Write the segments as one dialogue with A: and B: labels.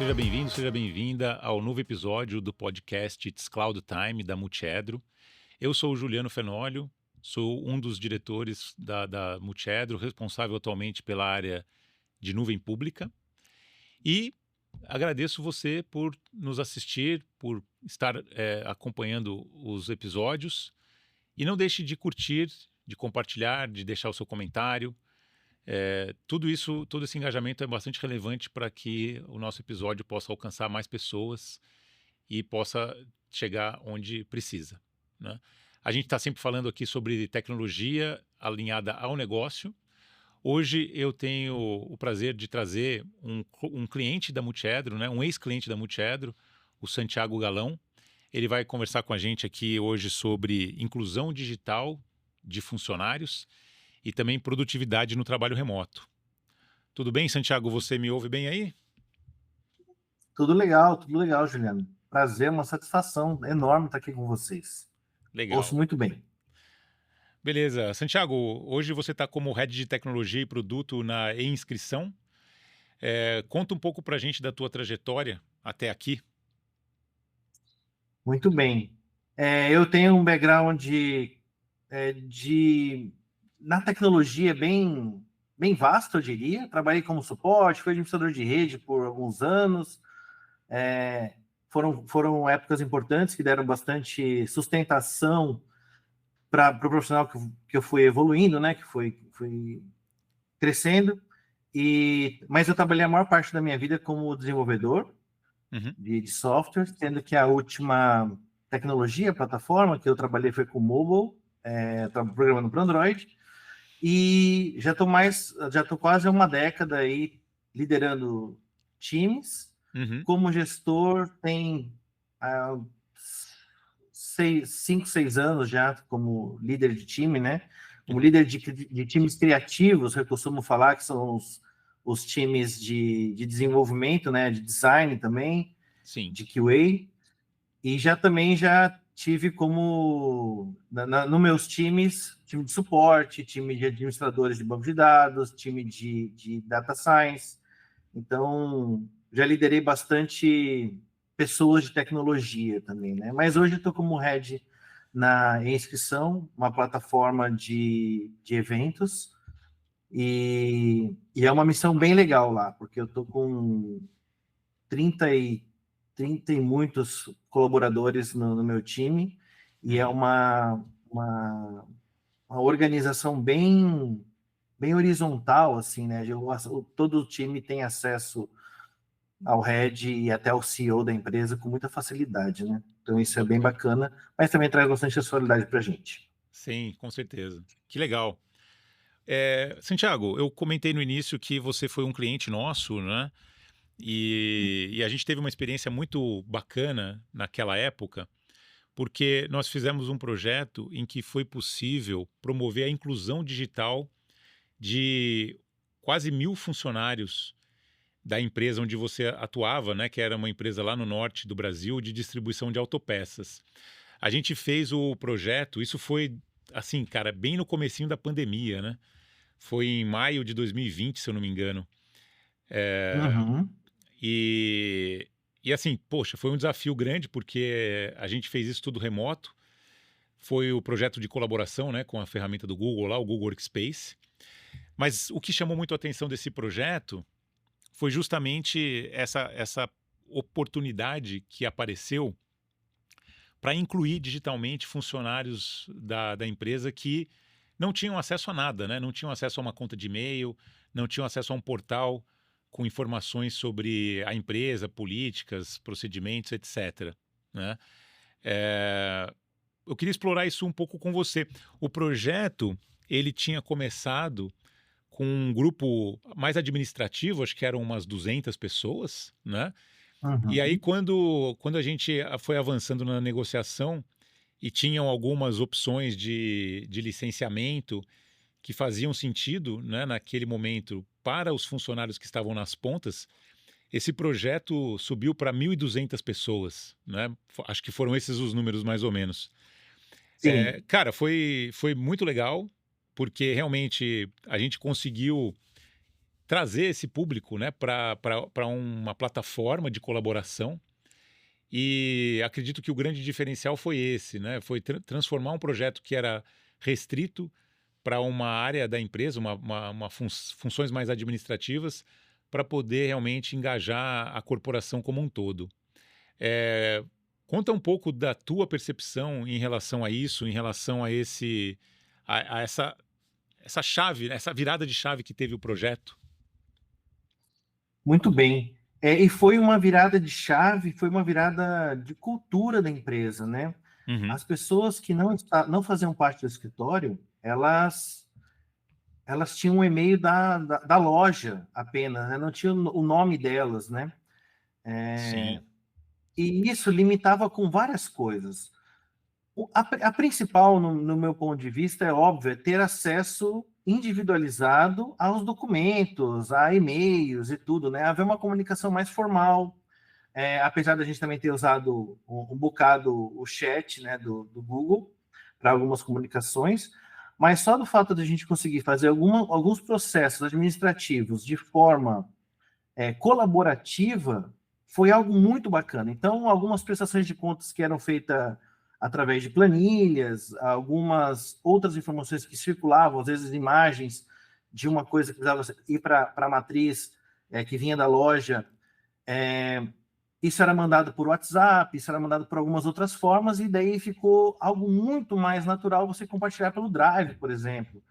A: Seja bem-vindo, seja bem-vinda ao novo episódio do podcast It's Cloud Time da Multiedro. Eu sou o Juliano Fenólio, sou um dos diretores da Multiedro, responsável atualmente pela área de nuvem pública. E agradeço você por nos assistir, por estar acompanhando os episódios. E não deixe de curtir, de compartilhar, de deixar o seu comentário. Tudo isso, todo esse engajamento é bastante relevante para que o nosso episódio possa alcançar mais pessoas e possa chegar onde precisa, né? A gente está sempre falando aqui sobre tecnologia alinhada ao negócio. Hoje eu tenho o prazer de trazer um cliente da Multiedro, né? Um ex-cliente da Multiedro, o Santiago Galão. Ele vai conversar com a gente aqui hoje sobre inclusão digital de funcionários e também produtividade no trabalho remoto. Tudo bem, Santiago? Você me ouve bem aí?
B: Tudo legal, Juliano. Prazer, uma satisfação enorme estar aqui com vocês. Ouço
A: Legal.
B: muito bem.
A: Beleza. Santiago, hoje você está como Head de Tecnologia e Produto na e-inscrição. Conta um pouco para a gente da tua trajetória até aqui.
B: Muito bem. Eu tenho um background de na tecnologia bem vasto, eu diria. Trabalhei como suporte, fui administrador de rede por alguns anos. Foram épocas importantes que deram bastante sustentação para o profissional que eu fui evoluindo, né? Que fui crescendo. Mas eu trabalhei a maior parte da minha vida como desenvolvedor
A: Uhum.
B: de software, sendo que a última tecnologia, plataforma que eu trabalhei foi com mobile, estava programando para Android, e já estou quase há uma década aí liderando times.
A: Uhum.
B: Como gestor, tem 5, 6 anos já como líder de time, né? Como líder de times criativos, eu costumo falar que são os times de desenvolvimento, né? De design também,
A: Sim.
B: de QA. E já tive como no meus times, time de suporte, time de administradores de banco de dados, time de data science. Então, já liderei bastante pessoas de tecnologia também, né? Mas hoje eu estou como head na inscrição, uma plataforma de eventos, e é uma missão bem legal lá, porque eu estou com 30 e, 30 e muitos colaboradores no meu time, e é
A: Uhum.
B: uma organização bem horizontal, assim, né? Todo o time tem acesso ao head e até ao CEO da empresa com muita facilidade, né? Então isso é bem
A: Bacana.
B: bacana, mas também traz bastante acessibilidade para a gente.
A: Sim, com certeza. Que legal. Santiago, eu comentei no início que você foi um cliente nosso, né? E a gente teve uma experiência muito bacana naquela época, porque nós fizemos um projeto em que foi possível promover a inclusão digital de quase 1.000 funcionários da empresa onde você atuava, né, que era uma empresa lá no norte do Brasil de distribuição de autopeças. A gente fez o projeto, isso foi assim, cara, bem no comecinho da pandemia, né? Foi em maio de 2020, se eu não me engano.
B: Uhum.
A: E, e assim, poxa, foi um desafio grande porque a gente fez isso tudo remoto. Foi o projeto de colaboração, né, com a ferramenta do Google lá, o Google Workspace. Mas o que chamou muito a atenção desse projeto foi justamente essa oportunidade que apareceu para incluir digitalmente funcionários da empresa que não tinham acesso a nada, né? Não tinham acesso a uma conta de e-mail, não tinham acesso a um portal com informações sobre a empresa, políticas, procedimentos, etc. Né? Eu queria explorar isso um pouco com você. O projeto ele tinha começado com um grupo mais administrativo, acho que eram umas 200 pessoas, né? E aí,
B: Uhum.
A: quando a gente foi avançando na negociação e tinham algumas opções de licenciamento que faziam sentido, né, naquele momento para os funcionários que estavam nas pontas, esse projeto subiu para 1.200 pessoas, né? Acho que foram esses os números mais ou menos.
B: Sim.
A: Cara, foi muito legal, porque realmente a gente conseguiu trazer esse público, né, para uma plataforma de colaboração. E acredito que o grande diferencial foi esse, né? Foi transformar um projeto que era restrito para uma área da empresa, funções mais administrativas, para poder realmente engajar a corporação como um todo. Eh, Conta um pouco da tua percepção em relação a isso, em relação a essa chave, né, essa virada de chave que teve o projeto.
B: Muito bem. E foi uma virada de chave, foi uma virada de cultura da empresa, né?
A: Uhum.
B: As pessoas que não faziam parte do escritório, elas tinham um e-mail da loja apenas, né? Não tinha o nome delas, né?
A: Sim.
B: E isso limitava com várias coisas. A principal, no meu ponto de vista, é óbvio, é ter acesso individualizado aos documentos, a e-mails e tudo, né? Haver uma comunicação mais formal, apesar da gente também ter usado um bocado o chat, né, do Google para algumas comunicações, mas só do fato de a gente conseguir fazer alguns processos administrativos de forma colaborativa foi algo muito bacana. Então, algumas prestações de contas que eram feitas através de planilhas, algumas outras informações que circulavam, às vezes imagens de uma coisa que precisava ir para a matriz que vinha da loja, isso era mandado por WhatsApp, isso era mandado por algumas outras formas, e daí ficou algo muito mais natural você compartilhar pelo Drive, por exemplo.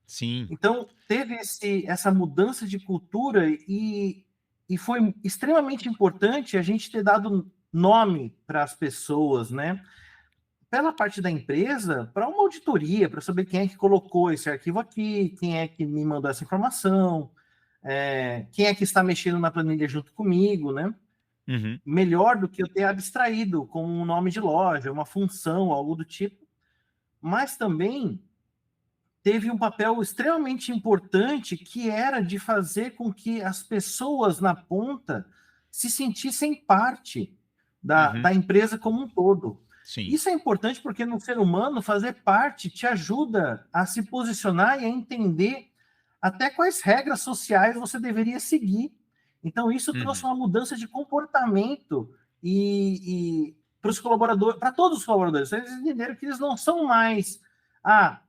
A: Sim.
B: Então, teve essa mudança de cultura e foi extremamente importante a gente ter dado nome para as pessoas, né? Pela parte da empresa, para uma auditoria, para saber quem é que colocou esse arquivo aqui, quem é que me mandou essa informação, quem é que está mexendo na planilha junto comigo, né?
A: Uhum.
B: Melhor do que eu ter abstraído com um nome de loja, uma função, algo do tipo. Mas também teve um papel extremamente importante, que era de fazer com que as pessoas na ponta se sentissem parte
A: Uhum.
B: da empresa como um todo.
A: Sim.
B: Isso é importante porque no ser humano fazer parte te ajuda a se posicionar e a entender até quais regras sociais você deveria seguir. Então isso trouxe
A: Uhum.
B: uma mudança de comportamento e para os colaboradores, para todos os colaboradores, eles entenderam que eles não são mais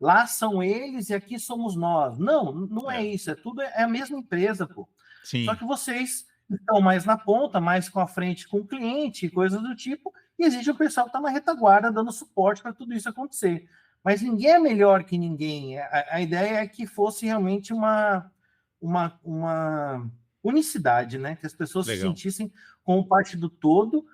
B: lá são eles e aqui somos nós. Não, não é isso. É a mesma empresa, pô. Só
A: Sim.
B: que vocês estão mais na ponta, mais com a frente com o cliente, coisas do tipo, e existe o pessoal que está na retaguarda dando suporte para tudo isso acontecer. Mas ninguém é melhor que ninguém. A ideia é que fosse realmente uma unicidade, né? Que as pessoas se
A: Legal.
B: sentissem como parte do todo,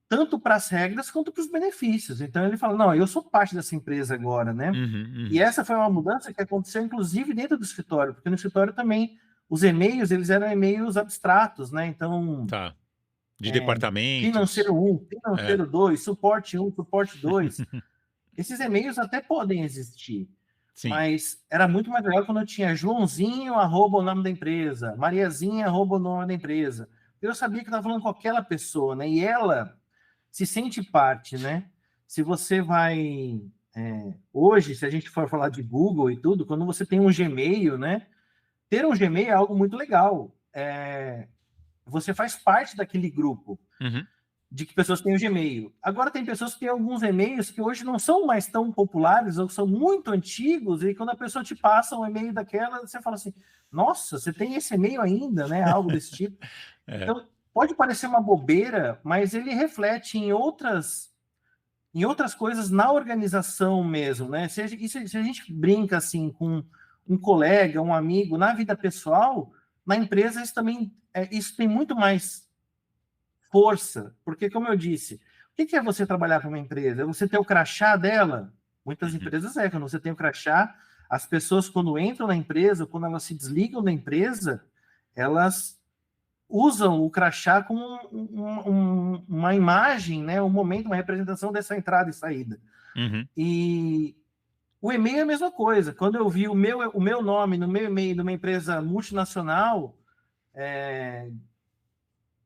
B: tanto para as regras quanto para os benefícios. Então ele fala, não, eu sou parte dessa empresa agora, né?
A: Uhum.
B: E
A: Uhum.
B: essa foi uma mudança que aconteceu, inclusive, dentro do escritório, porque no escritório também os e-mails, eles eram e-mails abstratos, né? Então,
A: Tá. De departamentos.
B: financeiro 1,
A: É.
B: financeiro 2, suporte 1, suporte 2. Esses e-mails até podem existir,
A: Sim.
B: mas era muito mais legal quando eu tinha Joãozinho, arroba o nome da empresa, Mariazinha, arroba o nome da empresa. Eu sabia que estava falando com aquela pessoa, né? E ela se sente parte, né? Se você vai hoje, se a gente for falar de Google e tudo, quando você tem um Gmail, né? Ter um Gmail é algo muito legal. Você faz parte daquele grupo
A: Uhum.
B: de que pessoas têm o Gmail. Agora tem pessoas que têm alguns e-mails que hoje não são mais tão populares ou são muito antigos, e quando a pessoa te passa um e-mail daquela, você fala assim, nossa, você tem esse e-mail ainda, né? Algo desse tipo.
A: É.
B: Então, pode parecer uma bobeira, mas ele reflete em outras coisas na organização mesmo, né? Se a gente brinca assim com um colega, um amigo, na vida pessoal, na empresa isso tem muito mais força, porque como eu disse, o que é você trabalhar para uma empresa? É você ter o crachá dela? Muitas
A: Uhum.
B: empresas quando você tem o crachá, as pessoas quando entram na empresa, quando elas se desligam da empresa, elas usam o crachá como uma imagem, né, um momento, uma representação dessa entrada e saída.
A: Uhum.
B: E o e-mail é a mesma coisa. Quando eu vi o meu nome no meu e-mail de uma empresa multinacional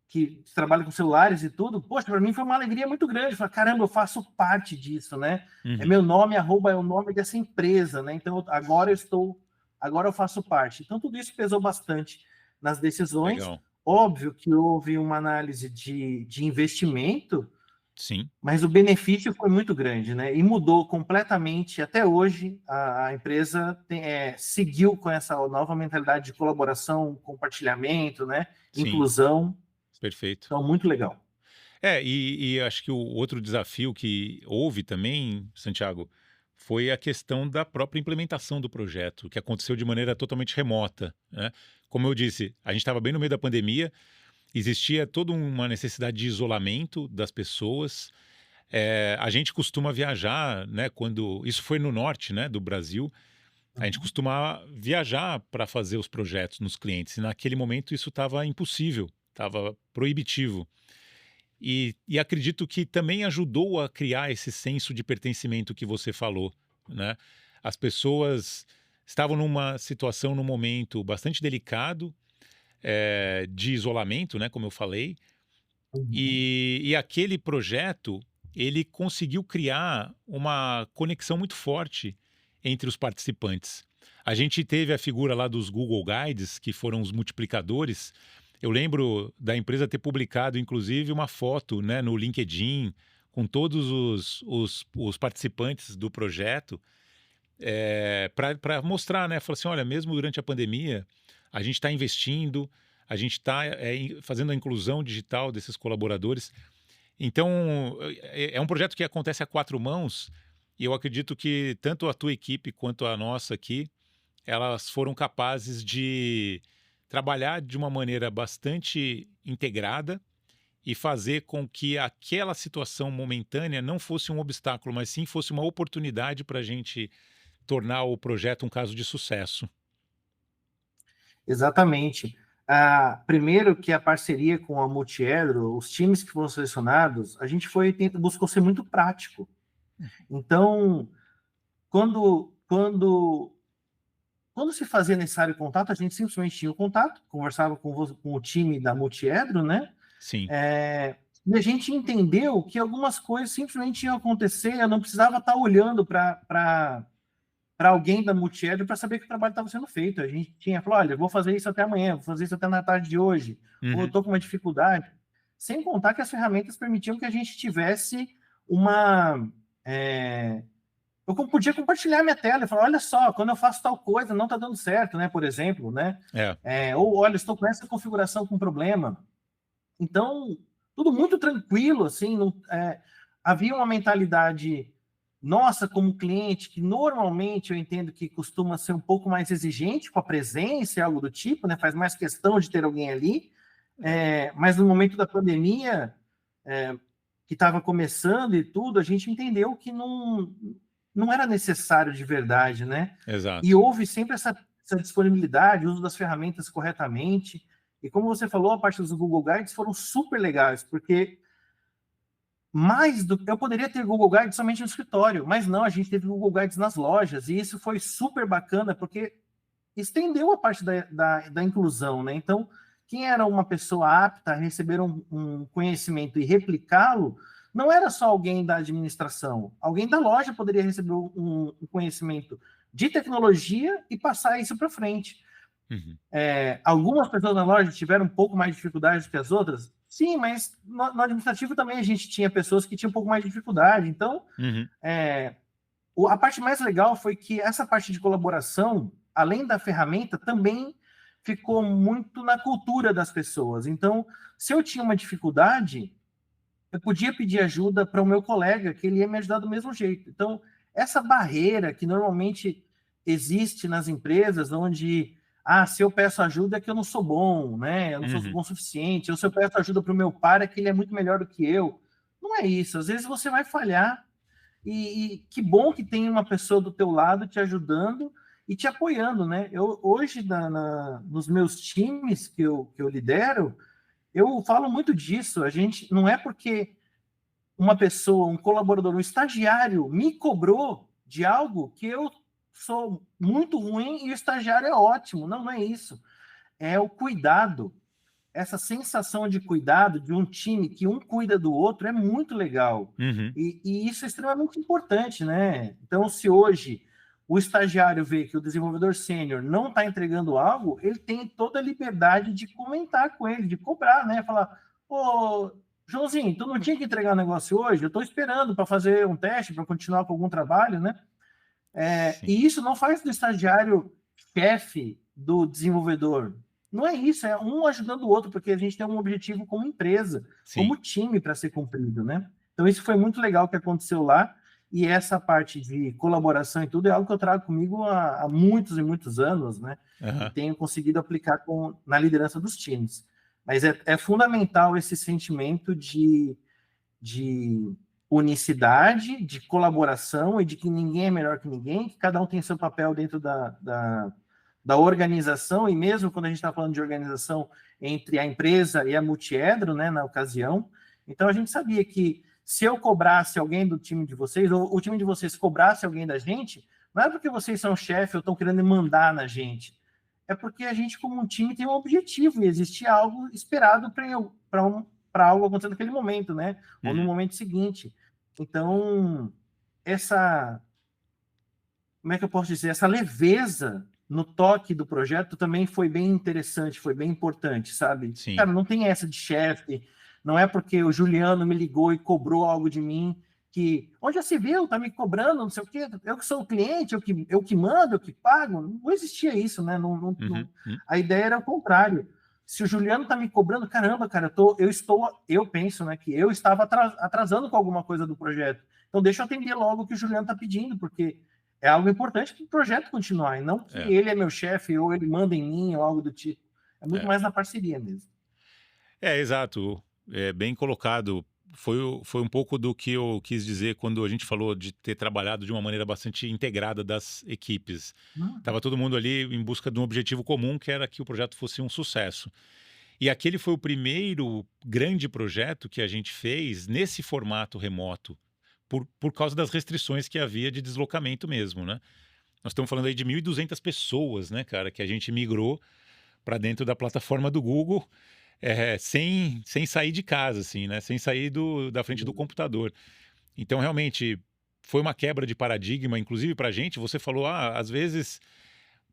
B: que trabalha com celulares e tudo, poxa, para mim foi uma alegria muito grande. Falei, caramba, eu faço parte disso, né? É
A: Uhum.
B: meu nome, arroba é o nome dessa empresa, né? Então agora eu faço parte. Então tudo isso pesou bastante. nas decisões.
A: Legal.
B: Óbvio que houve uma análise de investimento,
A: Sim,
B: mas o benefício foi muito grande, né? E mudou completamente. Até hoje, a empresa seguiu com essa nova mentalidade de colaboração, compartilhamento, né?
A: sim,
B: Inclusão.
A: perfeito.
B: Então, muito legal.
A: E acho que o outro desafio que houve também, Santiago, foi a questão da própria implementação do projeto, que aconteceu de maneira totalmente remota, né? Como eu disse, a gente estava bem no meio da pandemia, existia toda uma necessidade de isolamento das pessoas. A gente costuma viajar, né? Quando isso foi no norte, né, do Brasil, a gente
B: Uhum.
A: costuma viajar para fazer os projetos nos clientes. E naquele momento isso estava impossível, estava proibitivo. E acredito que também ajudou a criar esse senso de pertencimento que você falou, né? As pessoas estavam numa situação, num momento bastante delicado, de isolamento, né? Como eu falei,
B: Uhum.
A: e aquele projeto ele conseguiu criar uma conexão muito forte entre os participantes. A gente teve a figura lá dos Google Guides, que foram os multiplicadores. Eu lembro da empresa ter publicado, inclusive, uma foto, né, no LinkedIn com todos os participantes do projeto, para mostrar, né? Falar assim, olha, mesmo durante a pandemia, a gente está investindo, a gente está fazendo a inclusão digital desses colaboradores. Então, é um projeto que acontece a quatro mãos e eu acredito que tanto a tua equipe quanto a nossa aqui, elas foram capazes de trabalhar de uma maneira bastante integrada e fazer com que aquela situação momentânea não fosse um obstáculo, mas sim fosse uma oportunidade para a gente tornar o projeto um caso de sucesso.
B: Exatamente. Primeiro que a parceria com a Multiedro, os times que foram selecionados, a gente buscou ser muito prático. Então, quando se fazia necessário contato, a gente simplesmente tinha o contato, conversava com o time da Multiedro, né?
A: Sim.
B: E a gente entendeu que algumas coisas simplesmente iam acontecer, eu não precisava estar olhando para alguém da Multiedro para saber que o trabalho estava sendo feito. A gente tinha falado, olha, vou fazer isso até amanhã, vou fazer isso até na tarde de hoje, ou
A: Uhum.
B: estou com uma dificuldade. Sem contar que as ferramentas permitiam que a gente tivesse uma. Eu podia compartilhar minha tela e falar, olha só, quando eu faço tal coisa, não está dando certo, né? Por exemplo, né?
A: É,
B: Ou olha, estou com essa configuração com problema. Então, tudo muito tranquilo, assim, havia uma mentalidade nossa como cliente, que normalmente eu entendo que costuma ser um pouco mais exigente com a presença e algo do tipo, né? Faz mais questão de ter alguém ali, mas no momento da pandemia, que estava começando e tudo, a gente entendeu que não era necessário de verdade, né? E
A: exato.
B: houve sempre essa disponibilidade, uso das ferramentas corretamente. E como você falou, a parte dos Google Guides foram super legais, porque eu poderia ter Google Guides somente no escritório, mas não, a gente teve Google Guides nas lojas, e isso foi super bacana, porque estendeu a parte da inclusão, né? Então, quem era uma pessoa apta a receber um conhecimento e replicá-lo, não era só alguém da administração, alguém da loja poderia receber um conhecimento de tecnologia e passar isso para frente.
A: Uhum.
B: Algumas pessoas na loja tiveram um pouco mais de dificuldade do que as outras? Sim, mas no administrativo também a gente tinha pessoas que tinham um pouco mais de dificuldade. Então,
A: Uhum.
B: a parte mais legal foi que essa parte de colaboração, além da ferramenta, também ficou muito na cultura das pessoas. Então, se eu tinha uma dificuldade, eu podia pedir ajuda para o meu colega, que ele ia me ajudar do mesmo jeito. Então, essa barreira que normalmente existe nas empresas, onde, se eu peço ajuda é que eu não sou bom, né? Eu não sou
A: Uhum.
B: bom o suficiente. Ou se eu peço ajuda para o meu par é que ele é muito melhor do que eu. Não é isso. Às vezes você vai falhar e que bom que tem uma pessoa do teu lado te ajudando e te apoiando, né? Eu hoje nos meus times que eu lidero, eu falo muito disso. A gente não é porque uma pessoa, um colaborador, um estagiário me cobrou de algo que eu sou muito ruim e o estagiário é ótimo. Não, não é isso. É o cuidado. Essa sensação de cuidado de um time que um cuida do outro é muito legal.
A: Uhum.
B: E isso é extremamente importante, né? Então, se hoje o estagiário vê que o desenvolvedor sênior não está entregando algo, ele tem toda a liberdade de comentar com ele, de cobrar, né? Falar, pô, Joãozinho, tu não tinha que entregar o negócio hoje? Eu estou esperando para fazer um teste, para continuar com algum trabalho, né?
A: Sim,
B: E isso não faz do estagiário chefe do desenvolvedor. Não é isso, é um ajudando o outro, porque a gente tem um objetivo como empresa,
A: sim,
B: como time para ser cumprido, né? Então, isso foi muito legal que aconteceu lá, e essa parte de colaboração e tudo é algo que eu trago comigo há muitos e muitos anos, né? E
A: aham,
B: tenho conseguido aplicar na liderança dos times. Mas é fundamental esse sentimento de unicidade, de colaboração e de que ninguém é melhor que ninguém, que cada um tem seu papel dentro da organização, e mesmo quando a gente está falando de organização entre a empresa e a Multiedro, né, na ocasião, então a gente sabia que se eu cobrasse alguém do time de vocês, ou o time de vocês cobrasse alguém da gente, não é porque vocês são chefe ou estão querendo mandar na gente, é porque a gente, como um time, tem um objetivo e existia algo esperado para algo acontecer naquele momento, né? Ou no
A: uhum,
B: momento seguinte. Então, essa, como é que eu posso dizer? Essa leveza no toque do projeto também foi bem interessante, foi bem importante, sabe?
A: sim,
B: Cara, não tem essa de chefe, não é porque o Juliano me ligou e cobrou algo de mim que, onde já se viu, tá me cobrando, não sei o quê, eu que sou o cliente, eu que mando, eu que pago, não existia isso, né?
A: uhum, uhum,
B: A ideia era o contrário. Se o Juliano tá me cobrando, caramba, cara, eu penso, né, que eu estava atrasando com alguma coisa do projeto. Então deixa eu atender logo o que o Juliano tá pedindo, porque é algo importante para o projeto continuar, e não que
A: é,
B: ele é meu chefe ou ele manda em mim ou algo do tipo. É muito
A: é.
B: mais na parceria mesmo.
A: É, exato. É bem colocado. Foi um pouco do que eu quis dizer quando a gente falou de ter trabalhado de uma maneira bastante integrada das equipes.
B: Uhum.
A: Tava todo mundo ali em busca de um objetivo comum, que era que o projeto fosse um sucesso. E aquele foi o primeiro grande projeto que a gente fez nesse formato remoto, por causa das restrições que havia de deslocamento mesmo, né? Nós estamos falando aí de 1.200 pessoas, né, cara, que a gente migrou para dentro da plataforma do Google, sem sair de casa, assim, né? Sem sair da frente do computador. Então, realmente, foi uma quebra de paradigma, inclusive para a gente. Você falou, às vezes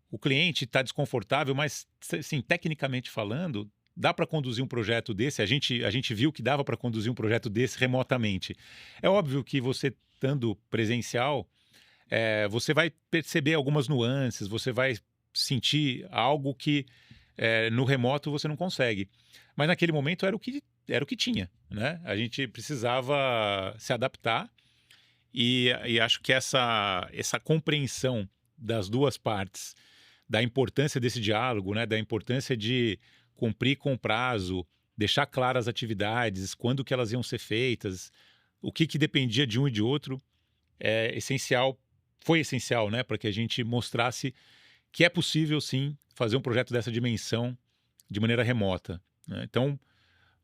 A: o cliente está desconfortável, mas, assim, tecnicamente falando, dá para conduzir um projeto desse. A gente viu que dava para conduzir um projeto desse remotamente. É óbvio que você estando presencial, você vai perceber algumas nuances, você vai sentir algo que no remoto você não consegue. Mas naquele momento era o que tinha, né? A gente precisava se adaptar e acho que essa compreensão das duas partes, da importância desse diálogo, né? Da importância de cumprir com o prazo, deixar claras as atividades, quando que elas iam ser feitas, o que dependia de um e de outro, é essencial, foi essencial, né? Para que a gente mostrasse que é possível sim fazer um projeto dessa dimensão de maneira remota, né? Então,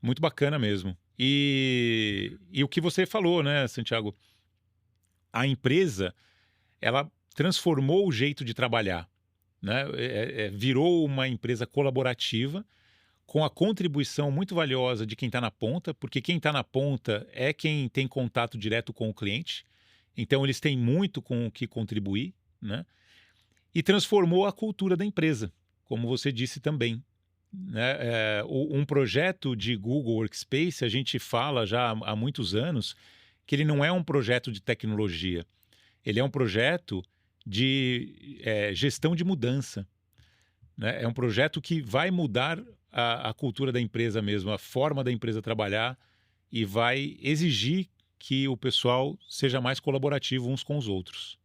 A: muito bacana mesmo. E o que você falou, né, Santiago? A empresa, ela transformou o jeito de trabalhar, né? Virou uma empresa colaborativa com a contribuição muito valiosa de quem está na ponta, porque quem está na ponta é quem tem contato direto com o cliente. Então, eles têm muito com o que contribuir, né? E transformou a cultura da empresa, como você disse também, né? Um projeto de Google Workspace, a gente fala já há muitos anos que ele não é um projeto de tecnologia, ele é um projeto de gestão de mudança, né? É um projeto que vai mudar a cultura da empresa mesmo, a forma da empresa trabalhar e vai exigir que o pessoal seja mais colaborativo uns com os outros.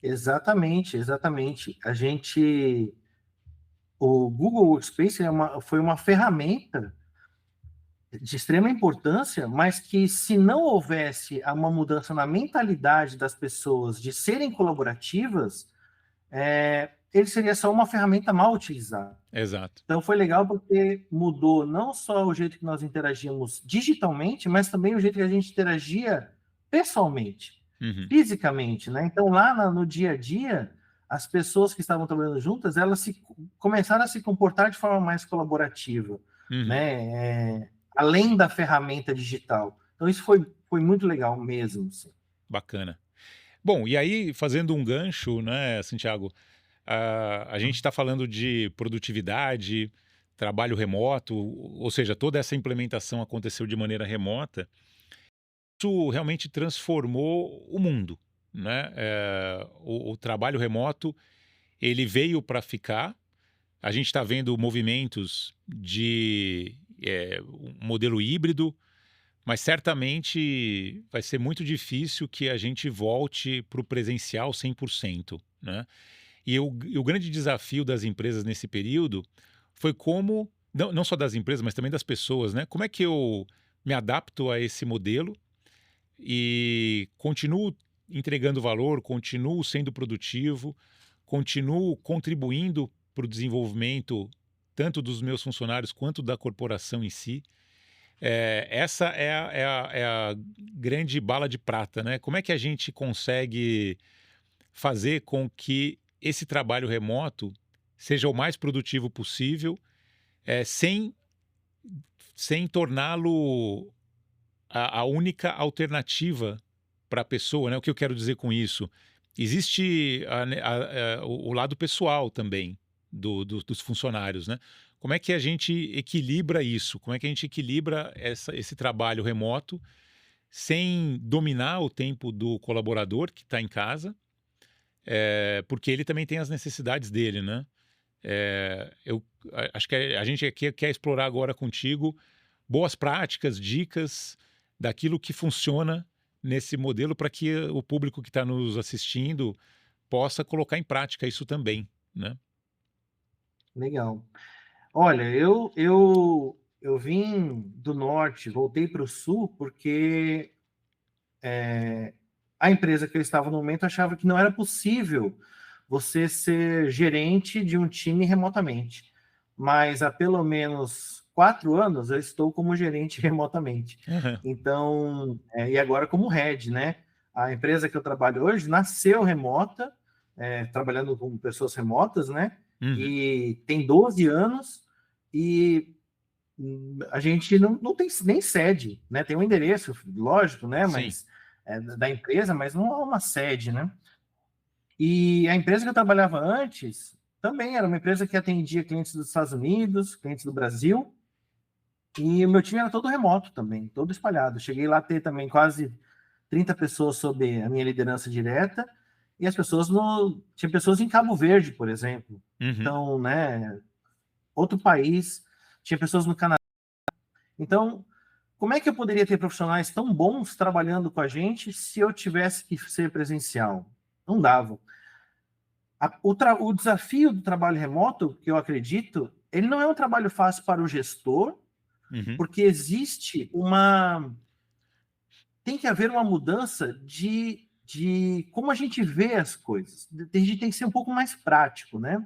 B: Exatamente, exatamente. O Google Workspace foi uma ferramenta de extrema importância, mas que se não houvesse uma mudança na mentalidade das pessoas de serem colaborativas, ele seria só uma ferramenta mal utilizada.
A: Exato.
B: Então foi legal porque mudou não só o jeito que nós interagimos digitalmente, mas também o jeito que a gente interagia pessoalmente,
A: Uhum,
B: fisicamente, né? Então lá no dia a dia, as pessoas que estavam trabalhando juntas, começaram a se comportar de forma mais colaborativa,
A: uhum,
B: né? Além da ferramenta digital. Então isso foi muito legal mesmo. Assim.
A: bacana. Bom, e aí, fazendo um gancho, né, Santiago, a gente está falando de produtividade, trabalho remoto, ou seja, toda essa implementação aconteceu de maneira remota. Isso realmente transformou o mundo, né? O trabalho remoto ele veio para ficar. A gente está vendo movimentos de um modelo híbrido, mas certamente vai ser muito difícil que a gente volte para o presencial 100%, né? E o grande desafio das empresas nesse período foi como, não só das empresas, mas também das pessoas, né? Como é que eu me adapto a esse modelo e continuo entregando valor, continuo sendo produtivo, continuo contribuindo para o desenvolvimento tanto dos meus funcionários quanto da corporação em si. Essa é a grande bala de prata, né? Como é que a gente consegue fazer com que esse trabalho remoto seja o mais produtivo possível, sem, sem torná-lo a única alternativa para a pessoa, né? O que eu quero dizer com isso? Existe o lado pessoal também dos funcionários, né? Como é que a gente equilibra isso? Como é que a gente equilibra esse trabalho remoto sem dominar o tempo do colaborador que está em casa, porque ele também tem as necessidades dele, né? Eu acho que a gente aqui quer explorar agora contigo boas práticas, dicas daquilo que funciona nesse modelo para que o público que está nos assistindo possa colocar em prática isso também, né?
B: Legal. Olha, eu vim do norte, voltei para o sul, porque a empresa que eu estava no momento achava que não era possível você ser gerente de um time remotamente. Mas há pelo menos 4 anos eu estou como gerente remotamente.
A: Aham.
B: Então, e agora como head, né? A empresa que eu trabalho hoje nasceu remota, trabalhando com pessoas remotas, né?
A: Uhum.
B: E tem 12 anos e a gente não tem nem sede, né? Tem um endereço, lógico, né?
A: Sim.
B: Mas da empresa, mas não há uma sede, né? E a empresa que eu trabalhava antes também era uma empresa que atendia clientes dos Estados Unidos, clientes do Brasil, e o meu time era todo remoto também, todo espalhado. Cheguei lá a ter também quase 30 pessoas sob a minha liderança direta, e as pessoas no. Tinha pessoas em Cabo Verde, por exemplo.
A: Uhum.
B: Então, né, outro país, tinha pessoas no Canadá. Então, como é que eu poderia ter profissionais tão bons trabalhando com a gente se eu tivesse que ser presencial? Não dava. O desafio do trabalho remoto, que eu acredito, ele não é um trabalho fácil para o gestor,
A: Uhum.
B: porque existe uma. Tem que haver uma mudança de como a gente vê as coisas. A gente tem que ser um pouco mais prático, né?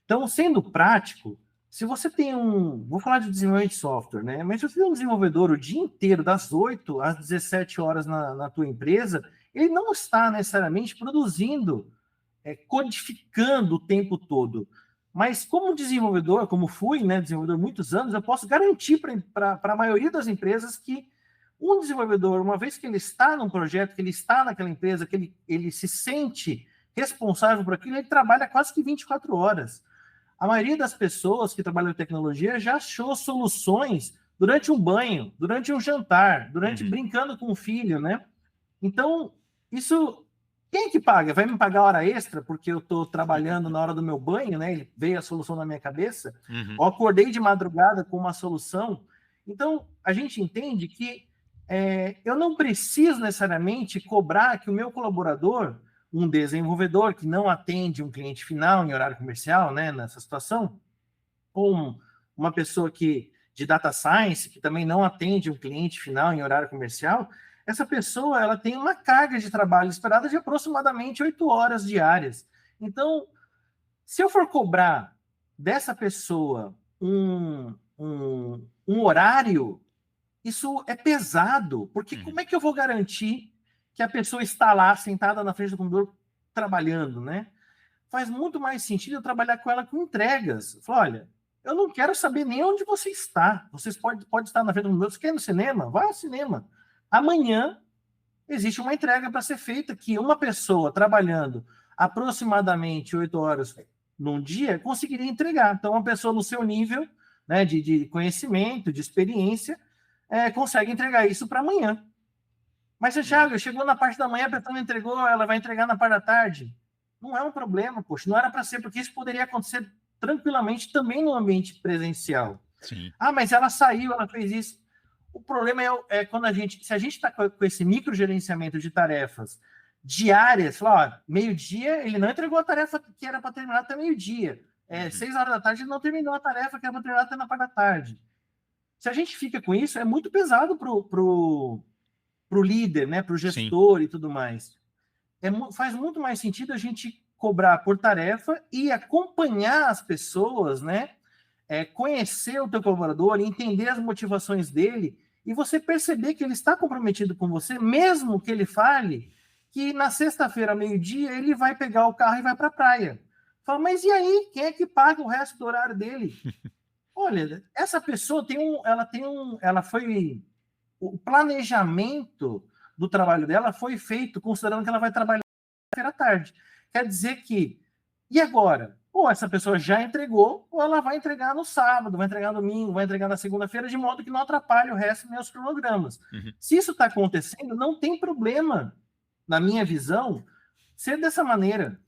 B: Então, sendo prático, se você tem um. Vou falar de desenvolvimento de software, né? Mas se você tem um desenvolvedor o dia inteiro, das 8 às 17 horas na tua empresa, ele não está necessariamente produzindo, codificando o tempo todo. Mas como desenvolvedor, como fui, né, desenvolvedor há muitos anos, eu posso garantir para a maioria das empresas que um desenvolvedor, uma vez que ele está num projeto, que ele está naquela empresa, que ele se sente responsável por aquilo, ele trabalha quase que 24 horas. A maioria das pessoas que trabalham em tecnologia já achou soluções durante um banho, durante um jantar, durante
A: Uhum.
B: brincando com o filho, né? Então, isso. Quem é que paga? Vai me pagar hora extra porque eu estou trabalhando na hora do meu banho, né? Ele veio a solução na minha cabeça.
A: Uhum.
B: Ou acordei de madrugada com uma solução. Então, a gente entende que eu não preciso necessariamente cobrar que o meu colaborador, um desenvolvedor que não atende um cliente final em horário comercial, né? Nessa situação, ou uma pessoa de data science que também não atende um cliente final em horário comercial, essa pessoa ela tem uma carga de trabalho esperada de aproximadamente 8 horas diárias. Então, se eu for cobrar dessa pessoa um horário, isso é pesado, porque
A: Uhum.
B: como é que eu vou garantir que a pessoa está lá sentada na frente do computador trabalhando, né? Faz muito mais sentido eu trabalhar com ela com entregas. Fala, olha, eu não quero saber nem onde você está. Vocês pode estar na frente do meu. Você quer ir no cinema? Vai ao cinema. Amanhã existe uma entrega para ser feita que uma pessoa trabalhando aproximadamente 8 horas num dia conseguiria entregar. Então, uma pessoa no seu nível, né, de conhecimento, de experiência, consegue entregar isso para amanhã. Mas, Thiago, chegou na parte da manhã, a pessoa não entregou, ela vai entregar na parte da tarde. Não é um problema, poxa, não era para ser, porque isso poderia acontecer tranquilamente também no ambiente presencial.
A: Sim.
B: Ah, mas ela saiu, ela fez isso. O problema quando se a gente está com esse microgerenciamento de tarefas diárias, fala, meio-dia, ele não entregou a tarefa que era para terminar até meio-dia. 6 horas da tarde, ele não terminou a tarefa que era para terminar até na parte da tarde. Se a gente fica com isso, é muito pesado pro líder, né, pro gestor. Sim. E tudo mais. Faz muito mais sentido a gente cobrar por tarefa e acompanhar as pessoas, né? Conhecer o teu colaborador, entender as motivações dele e você perceber que ele está comprometido com você, mesmo que ele fale que na sexta-feira, meio-dia, ele vai pegar o carro e vai para a praia. Fala, mas e aí? Quem é que paga o resto do horário dele? Olha, essa pessoa o planejamento do trabalho dela foi feito considerando que ela vai trabalhar à tarde. Quer dizer que, e agora? Ou essa pessoa já entregou, ou ela vai entregar no sábado, vai entregar no domingo, vai entregar na segunda-feira, de modo que não atrapalhe o resto dos meus cronogramas. Uhum. Se isso está acontecendo, não tem problema, na minha visão, ser dessa maneira.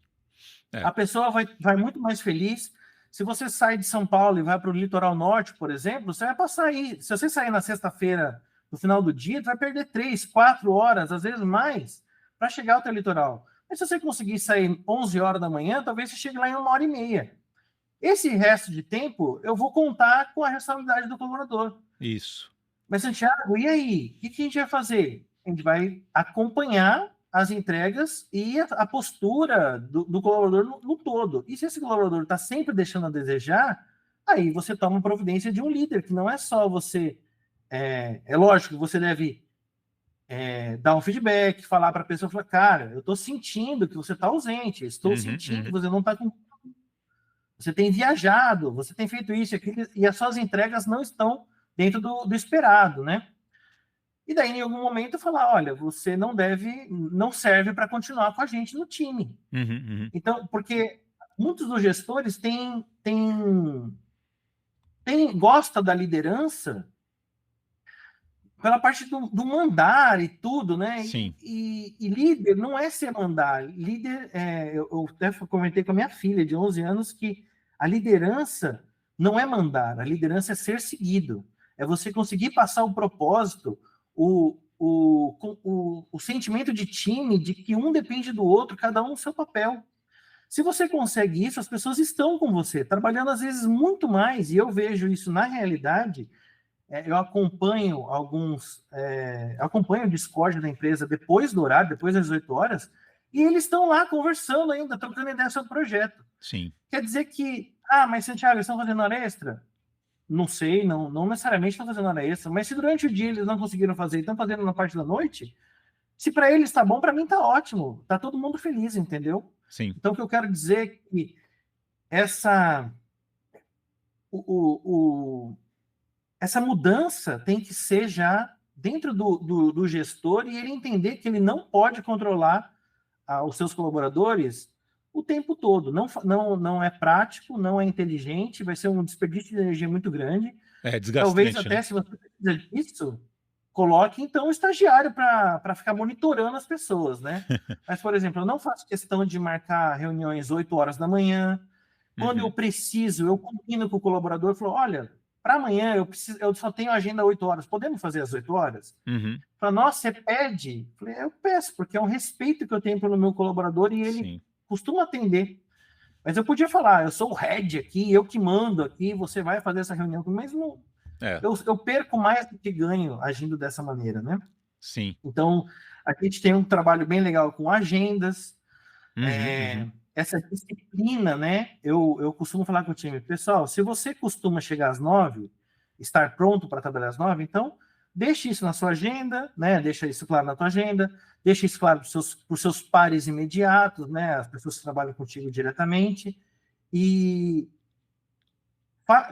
B: A pessoa vai muito mais feliz. Se você sai de São Paulo e vai para o litoral norte, por exemplo, você vai passar aí. Se você sair na sexta-feira, no final do dia, você vai perder 3, 4 horas, às vezes mais, para chegar ao teu litoral. Mas se você conseguir sair 11 horas da manhã, talvez você chegue lá em 1h30. Esse resto de tempo, eu vou contar com a responsabilidade do colaborador.
A: Isso.
B: Mas, Santiago, e aí? O que a gente vai fazer? A gente vai acompanhar as entregas e a postura do colaborador no todo. E se esse colaborador está sempre deixando a desejar, aí você toma providência de um líder, que não é só você... É lógico que você deve dar um feedback, falar para a pessoa, falar, cara, eu estou sentindo que você está ausente, estou sentindo que você não está com... Você tem viajado, você tem feito isso e aquilo, e as suas entregas não estão dentro do esperado, né? E daí, em algum momento, falar, olha, você não serve para continuar com a gente no time. Então, porque muitos dos gestores gostam da liderança pela parte do mandar e tudo, né?
A: Sim.
B: E líder não é ser mandar. Líder, eu até comentei com a minha filha de 11 anos que a liderança não é mandar, a liderança é ser seguido. É você conseguir passar o propósito, o sentimento de time, de que um depende do outro, cada um no seu papel. Se você consegue isso, as pessoas estão com você, trabalhando às vezes muito mais, e eu vejo isso na realidade. Eu acompanho acompanho o Discord da empresa depois do horário, depois das 8 horas, e eles estão lá conversando ainda, trocando ideia sobre o projeto.
A: Sim.
B: Quer dizer que, mas Santiago, eles estão fazendo hora extra? Não sei, não necessariamente estão fazendo hora extra, mas se durante o dia eles não conseguiram fazer e estão fazendo na parte da noite, se para eles está bom, para mim está ótimo, está todo mundo feliz, entendeu?
A: Sim.
B: Então, o que eu quero dizer é que essa mudança tem que ser já dentro do gestor e ele entender que ele não pode controlar os seus colaboradores o tempo todo. Não é prático, não é inteligente, vai ser um desperdício de energia muito grande.
A: Desgastante.
B: Talvez até, né? Se você precisa disso, coloque, então, um estagiário para ficar monitorando as pessoas, né? Mas, por exemplo, eu não faço questão de marcar reuniões 8 horas da manhã. Quando eu preciso, eu combino com o colaborador, falo, olha, para amanhã eu só tenho agenda 8 horas, podemos fazer às 8 horas? Fala, nossa, você pede? Falei, eu peço, porque é um respeito que eu tenho pelo meu colaborador e ele costuma atender. Mas eu podia falar, eu sou o head aqui, eu que mando aqui, você vai fazer essa reunião, mas não, eu perco mais do que ganho agindo dessa maneira, né?
A: Sim.
B: Então, a gente tem um trabalho bem legal com agendas, essa disciplina, né? Eu costumo falar com o time, pessoal, se você costuma chegar às 9, estar pronto para trabalhar às 9, então deixe isso na sua agenda, né? Deixa isso claro na tua agenda, deixa isso claro para os seus pares imediatos, né? As pessoas que trabalham contigo diretamente, e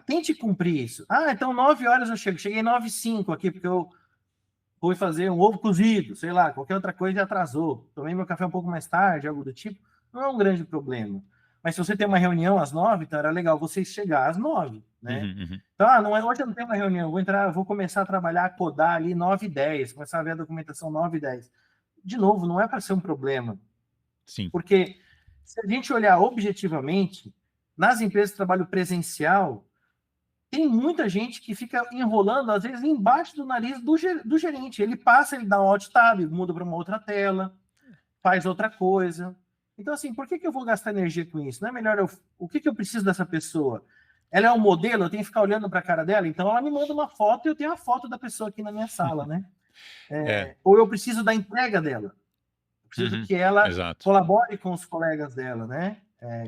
B: tente cumprir isso. Então 9 horas eu chego, cheguei 9h05 aqui, porque eu fui fazer um ovo cozido, sei lá, qualquer outra coisa e atrasou. Tomei meu café um pouco mais tarde, algo do tipo. Não é um grande problema. Mas se você tem uma reunião às 9, então era legal você chegar às 9, né?
A: Uhum, uhum.
B: Então, não é, hoje eu não tenho uma reunião, vou começar a trabalhar, a codar ali 9h10, começar a ver a documentação 9h10. De novo, não é para ser um problema,
A: Sim.
B: porque se a gente olhar objetivamente, nas empresas de trabalho presencial, tem muita gente que fica enrolando, às vezes, embaixo do nariz do gerente. Ele passa, ele dá um alt tab, muda para uma outra tela, faz outra coisa. Então, assim, por que eu vou gastar energia com isso? Não é melhor o que eu preciso dessa pessoa? Ela é um modelo, eu tenho que ficar olhando para a cara dela, então ela me manda uma foto e eu tenho a foto da pessoa aqui na minha sala, né?
A: É.
B: Ou eu preciso da entrega dela. Eu preciso
A: Uhum.
B: que ela
A: Exato.
B: colabore com os colegas dela, né?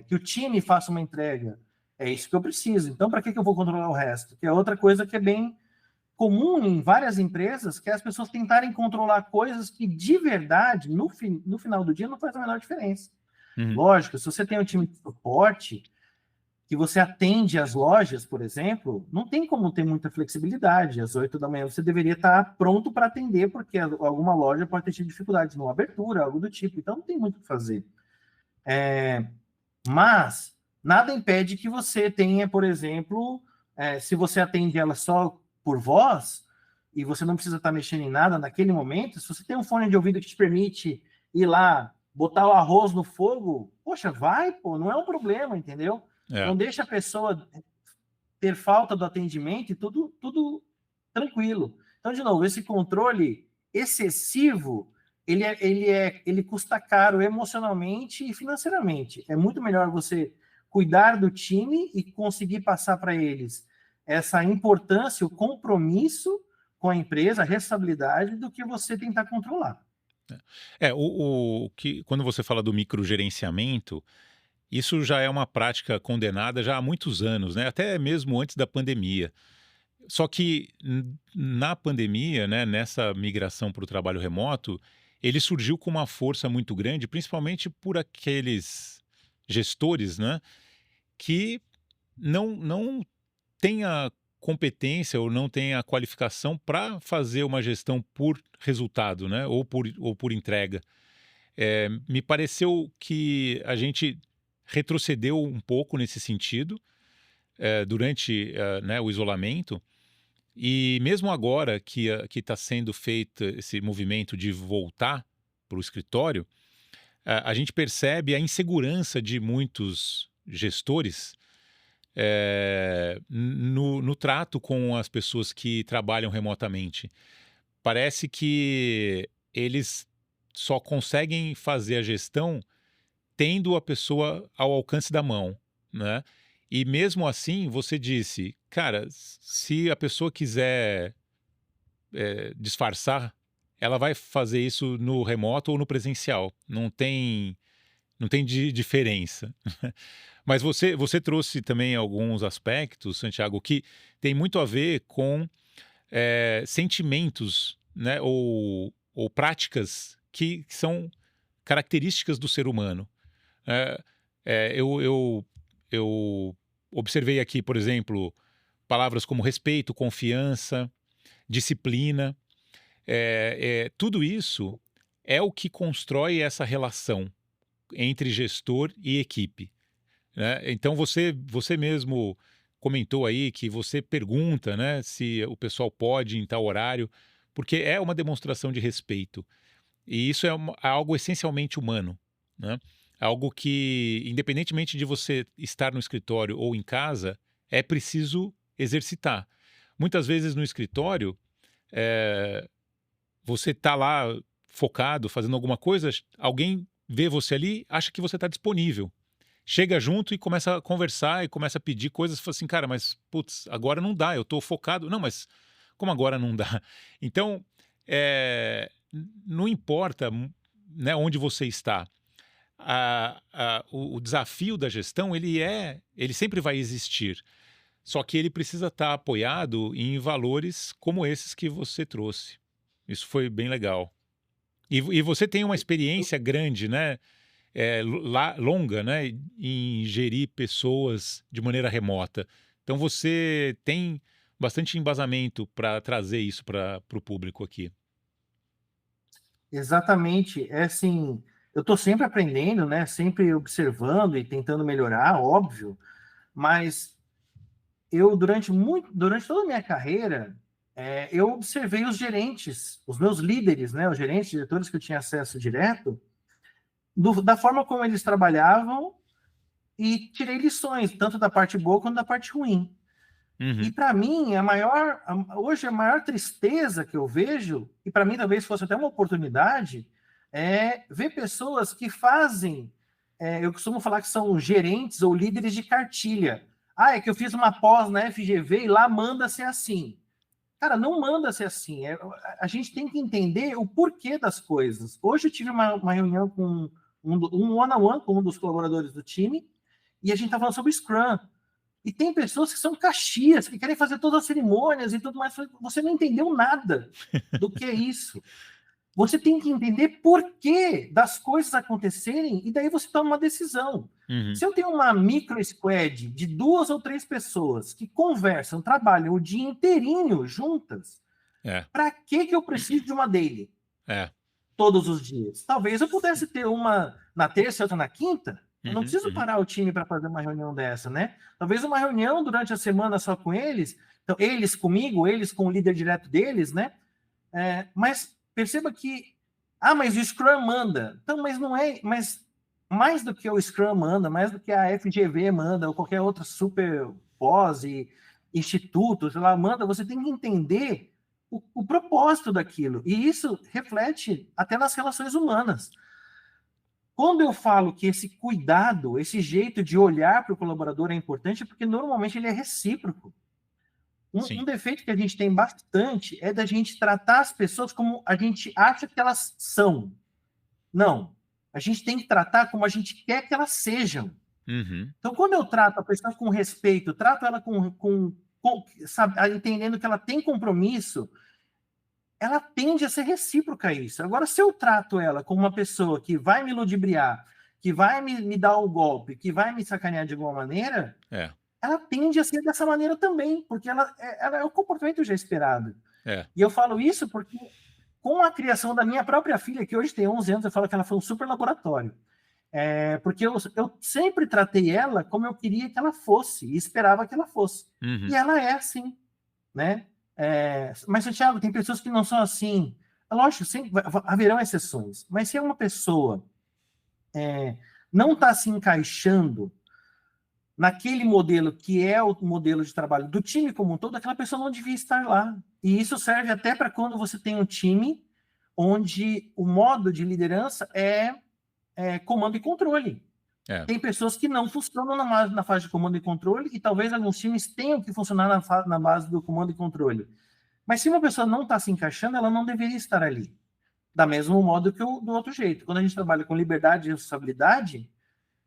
B: Que o time faça uma entrega. É isso que eu preciso. Então, para que eu vou controlar o resto? Que é outra coisa que é bem comum em várias empresas, que é as pessoas tentarem controlar coisas que, de verdade, no final do dia, não faz a menor diferença.
A: Uhum.
B: Lógico, se você tem um time de suporte, que você atende as lojas, por exemplo, não tem como ter muita flexibilidade. Às 8 da manhã você deveria estar pronto para atender, porque alguma loja pode ter tido dificuldades numa abertura, algo do tipo. Então não tem muito o que fazer. Mas nada impede que você tenha, por exemplo, se você atende ela só por voz, e você não precisa estar mexendo em nada naquele momento, se você tem um fone de ouvido que te permite ir lá, botar o arroz no fogo, poxa, vai, pô, não é um problema, entendeu?
A: É.
B: Não deixa a pessoa ter falta do atendimento e tudo tranquilo. Então, de novo, esse controle excessivo, ele custa caro emocionalmente e financeiramente. É muito melhor você cuidar do time e conseguir passar para eles essa importância, o compromisso com a empresa, a responsabilidade, do que você tentar controlar.
A: Que quando você fala do microgerenciamento, isso já é uma prática condenada já há muitos anos, né? Até mesmo antes da pandemia. Só que na pandemia, né, nessa migração para o trabalho remoto, ele surgiu com uma força muito grande, principalmente por aqueles gestores, né, que não têm a competência ou não têm a qualificação para fazer uma gestão por resultado, né, ou por entrega. Me pareceu que a gente retrocedeu um pouco nesse sentido, durante né, o isolamento, e mesmo agora que está sendo feito esse movimento de voltar para o escritório, a gente percebe a insegurança de muitos gestores no trato com as pessoas que trabalham remotamente. Parece que eles só conseguem fazer a gestão tendo a pessoa ao alcance da mão, né? E mesmo assim, você disse, cara, se a pessoa quiser disfarçar, ela vai fazer isso no remoto ou no presencial. Não tem diferença. Mas você trouxe também alguns aspectos, Santiago, que tem muito a ver com sentimentos, né, ou práticas que são características do ser humano. É, eu observei aqui, por exemplo, palavras como respeito, confiança, disciplina. Tudo isso é o que constrói essa relação entre gestor e equipe, né? Então você mesmo comentou aí que você pergunta, né, se o pessoal pode em tal horário, porque é uma demonstração de respeito. E isso é algo essencialmente humano, né? Algo que, independentemente de você estar no escritório ou em casa, é preciso exercitar. Muitas vezes no escritório, eh, você está lá focado, fazendo alguma coisa, alguém vê você ali, acha que você está disponível. Chega junto e começa a conversar e começa a pedir coisas, fala assim, cara, mas putz, agora não dá, eu estou focado. Não, mas como agora não dá? Então, não importa, né, onde você está. O desafio da gestão, ele sempre vai existir. Só que ele precisa estar apoiado em valores como esses que você trouxe. Isso foi bem legal. E você tem uma experiência grande, né? Longa, né? Em gerir pessoas de maneira remota. Então você tem bastante embasamento para trazer isso para o público aqui.
B: Exatamente. É assim, eu estou sempre aprendendo, né? Sempre observando e tentando melhorar, óbvio, mas eu, durante toda a minha carreira, eu observei os gerentes, os meus líderes, né? Os gerentes, diretores que eu tinha acesso direto, da forma como eles trabalhavam e tirei lições, tanto da parte boa quanto da parte ruim. E
A: Uhum.
B: para mim, hoje a maior tristeza que eu vejo, e para mim talvez fosse até uma oportunidade, é ver pessoas que fazem, eu costumo falar que são gerentes ou líderes de cartilha. Ah, é que eu fiz uma pós na FGV e lá manda ser assim. Cara, não manda ser assim. A gente tem que entender o porquê das coisas. Hoje eu tive uma reunião com um one-on-one com um dos colaboradores do time e a gente está falando sobre Scrum. E tem pessoas que são caxias, que querem fazer todas as cerimônias e tudo mais. Você não entendeu nada do que é isso. Você tem que entender por que das coisas acontecerem e daí você toma uma decisão.
A: Uhum.
B: Se eu tenho uma micro squad de 2 ou 3 pessoas que conversam, trabalham o dia inteirinho juntas,
A: É,
B: para que eu preciso de uma daily
A: é.
B: todos os dias? Talvez eu pudesse ter uma na terça e outra na quinta. Eu não
A: Uhum,
B: preciso
A: uhum.
B: parar o time para fazer uma reunião dessa, né? Talvez uma reunião durante a semana só com eles, então eles comigo, eles com o líder direto deles, né? Mas perceba que, mas o Scrum manda. Então, mas não é, mas mais do que o Scrum manda, mais do que a FGV manda, ou qualquer outra super pós e instituto, sei lá, manda, você tem que entender o propósito daquilo. E isso reflete até nas relações humanas. Quando eu falo que esse cuidado, esse jeito de olhar para o colaborador é importante, é porque normalmente ele é recíproco. Um
A: Sim.
B: defeito que a gente tem bastante é da gente tratar as pessoas como a gente acha que elas são. Não. A gente tem que tratar como a gente quer que elas sejam.
A: Uhum.
B: Então, quando eu trato a pessoa com respeito, trato ela sabe, entendendo que ela tem compromisso, ela tende a ser recíproca a isso. Agora, se eu trato ela como uma pessoa que vai me ludibriar, que vai me dar o golpe, que vai me sacanear de alguma maneira,
A: É,
B: ela tende a ser dessa maneira também, porque ela é o comportamento já esperado.
A: é.
B: E eu falo isso porque, com a criação da minha própria filha, que hoje tem 11 anos, eu falo que ela foi um super laboratório. Porque eu sempre tratei ela como eu queria que ela fosse, e esperava que ela fosse. E
A: Uhum.
B: ela é assim, né? Mas, Thiago, tem pessoas que não são assim. Lógico, sempre haverão exceções, mas se é uma pessoa não está se encaixando naquele modelo que é o modelo de trabalho do time como um todo, aquela pessoa não devia estar lá. E isso serve até para quando você tem um time onde o modo de liderança é comando e controle.
A: É.
B: Tem pessoas que não funcionam na fase de comando e controle, e talvez alguns times tenham que funcionar na base do comando e controle. Mas se uma pessoa não está se encaixando, ela não deveria estar ali. Da mesmo modo que do outro jeito. Quando a gente trabalha com liberdade e responsabilidade,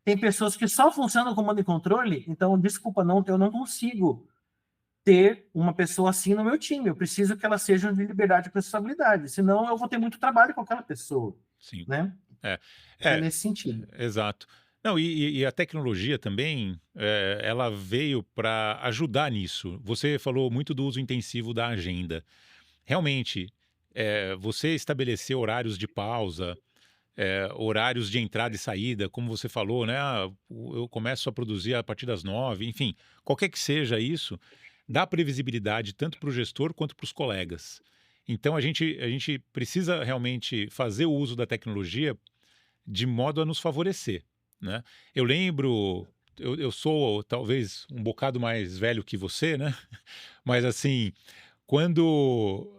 B: tem pessoas que só funcionam com comando e controle, então, desculpa, eu não consigo ter uma pessoa assim no meu time. Eu preciso que ela seja de liberdade e responsabilidade, senão eu vou ter muito trabalho com aquela pessoa,
A: Sim.
B: né?
A: É.
B: É
A: É,
B: nesse sentido.
A: exato. Não, e a tecnologia também, ela veio para ajudar nisso. Você falou muito do uso intensivo da agenda. Realmente, você estabelecer horários de pausa, horários de entrada e saída, como você falou, né? Eu começo a produzir a partir das 9, enfim, qualquer que seja isso, dá previsibilidade tanto para o gestor quanto para os colegas. Então a gente precisa realmente fazer o uso da tecnologia de modo a nos favorecer, né? Eu lembro, eu sou talvez um bocado mais velho que você, né? Mas assim, quando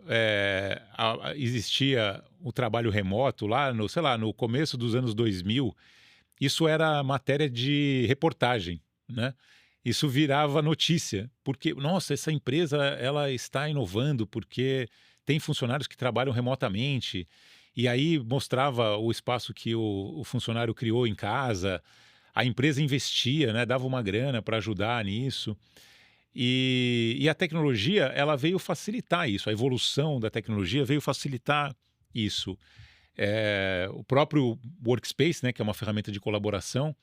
A: existia o trabalho remoto lá no, sei lá, no começo dos anos 2000, isso era matéria de reportagem, né? Isso virava notícia, porque, nossa, essa empresa ela está inovando porque tem funcionários que trabalham remotamente, e aí mostrava o espaço que o funcionário criou em casa, a empresa investia, né, dava uma grana para ajudar nisso. E a tecnologia, ela veio facilitar isso, a evolução da tecnologia veio facilitar isso. O próprio Workspace, né, que é uma ferramenta de colaboração,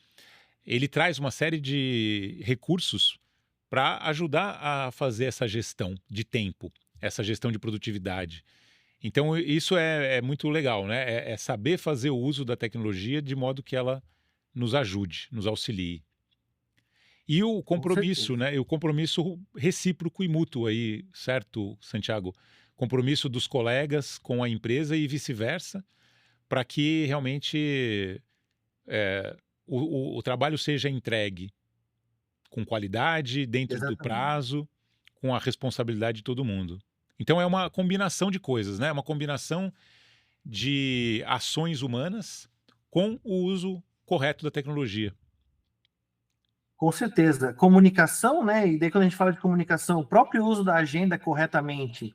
A: ele traz uma série de recursos para ajudar a fazer essa gestão de tempo, essa gestão de produtividade. Então, isso é muito legal, né? É saber fazer o uso da tecnologia de modo que ela nos ajude, nos auxilie. E o
B: Com
A: compromisso,
B: certeza.
A: né? E o compromisso recíproco e mútuo aí, certo, Santiago? Compromisso dos colegas com a empresa e vice-versa, para que realmente o trabalho seja entregue com qualidade, dentro do
B: Exatamente.
A: prazo, com a responsabilidade de todo mundo. Então é uma combinação de coisas, né? É uma combinação de ações humanas com o uso correto da tecnologia.
B: Com certeza. Comunicação, né? E daí, quando a gente fala de comunicação, o próprio uso da agenda corretamente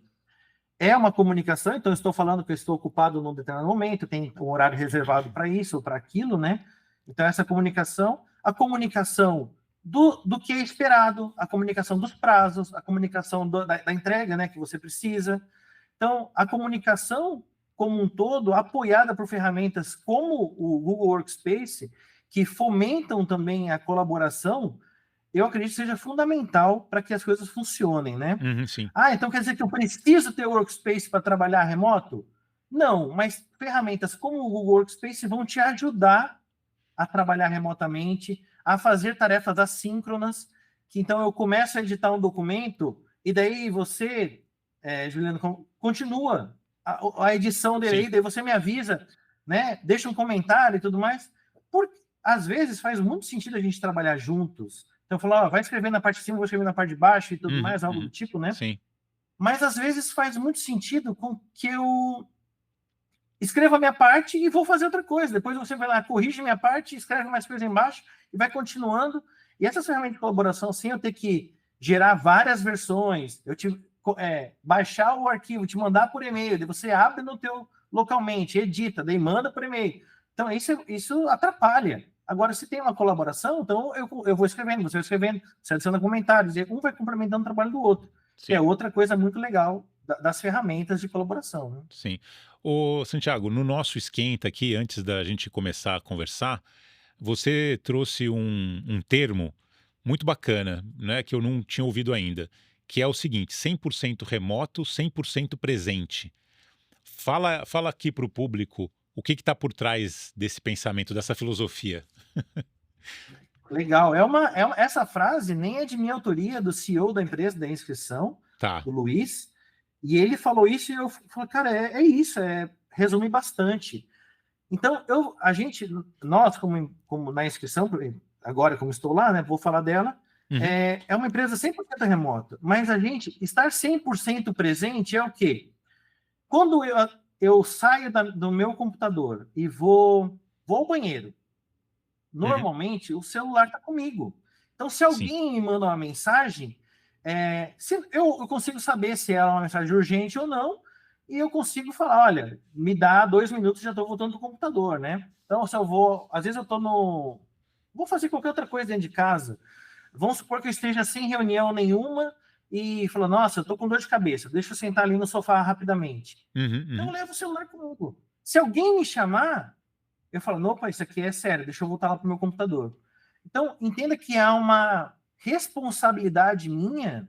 B: é uma comunicação. Então, eu estou falando que eu estou ocupado num determinado momento, tem um horário reservado para isso ou para aquilo, né? Então, essa comunicação, a comunicação do que é esperado, a comunicação dos prazos, a comunicação da entrega, né, que você precisa. Então, a comunicação como um todo, apoiada por ferramentas como o Google Workspace, que fomentam também a colaboração, eu acredito que seja fundamental para que as coisas funcionem, né?
A: Uhum, sim.
B: Ah, então quer dizer que eu preciso ter o Workspace para trabalhar remoto? Não, mas ferramentas como o Google Workspace vão te ajudar a trabalhar remotamente, a fazer tarefas assíncronas, que então eu começo a editar um documento e daí você, Juliano, continua a edição dele
A: Sim.
B: aí, daí você me avisa, né? Deixa um comentário e tudo mais. Porque às vezes faz muito sentido a gente trabalhar juntos. Então eu falo, ó, vai escrever na parte de cima, vou escrever na parte de baixo e tudo
A: Uhum,
B: mais, algo do
A: uhum.
B: tipo, né?
A: Sim.
B: Mas às vezes faz muito sentido com que eu escreva a minha parte e vou fazer outra coisa. Depois você vai lá, corrige minha parte, escreve mais coisa embaixo e vai continuando. E essas ferramentas de colaboração, sem eu ter que gerar várias versões, eu te baixar o arquivo, te mandar por e-mail, daí você abre no teu localmente, edita, daí manda por e-mail. Então, isso atrapalha. Agora, se tem uma colaboração, então eu vou escrevendo, você vai escrevendo, você adiciona comentários, e um vai complementando o trabalho do outro, que é
A: Sim.
B: outra coisa muito legal das ferramentas de colaboração, né?
A: Sim. Ô, Santiago, no nosso esquenta aqui, antes da gente começar a conversar, você trouxe um termo muito bacana, né, que eu não tinha ouvido ainda, que é o seguinte: 100% remoto, 100% presente. Fala aqui para o público o que está por trás desse pensamento, dessa filosofia.
B: Legal. Essa frase nem é de minha autoria, do CEO da empresa da inscrição,
A: Tá.
B: o Luiz, e ele falou isso e eu falei, cara, é isso, resume bastante. Então, nós, como na inscrição, agora como estou lá, né, vou falar dela,
A: Uhum.
B: é uma empresa 100% remota, mas a gente estar 100% presente é o quê? Quando eu saio do meu computador e vou ao banheiro,
A: Uhum.
B: normalmente o celular está comigo. Então, se
A: Sim.
B: alguém me manda uma mensagem, eu consigo saber se ela é uma mensagem urgente ou não, e eu consigo falar, olha, me dá 2 minutos, já estou voltando para o computador, né? Então, se eu vou, às vezes eu estou vou fazer qualquer outra coisa dentro de casa. Vamos supor que eu esteja sem reunião nenhuma e falo, nossa, eu estou com dor de cabeça, deixa eu sentar ali no sofá rapidamente.
A: Uhum,
B: Então, eu
A: uhum.
B: levo o celular comigo. Se alguém me chamar, eu falo, opa, isso aqui é sério, deixa eu voltar lá para o meu computador. Então, entenda que há uma responsabilidade minha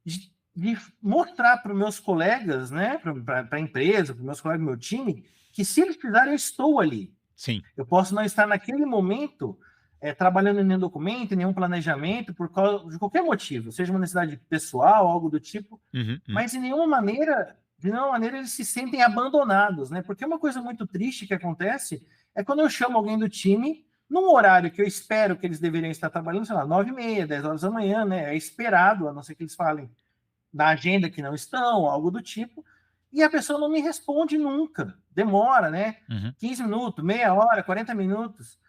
B: de mostrar para os meus colegas, né, para a empresa, para os meus colegas do meu time, que se eles precisarem, eu estou ali.
A: Sim.
B: Eu posso não estar naquele momento trabalhando em nenhum documento, em nenhum planejamento, por causa de qualquer motivo, seja uma necessidade pessoal, algo do tipo,
A: Uhum, uhum.
B: mas de nenhuma maneira eles se sentem abandonados, né? Porque uma coisa muito triste que acontece é quando eu chamo alguém do time num horário que eu espero que eles deveriam estar trabalhando, sei lá, 9h30, 10 horas da manhã, né? É esperado, a não ser que eles falem na agenda que não estão, algo do tipo, e a pessoa não me responde nunca. Demora, né?
A: Uhum.
B: 15 minutos, meia hora, 40 minutos.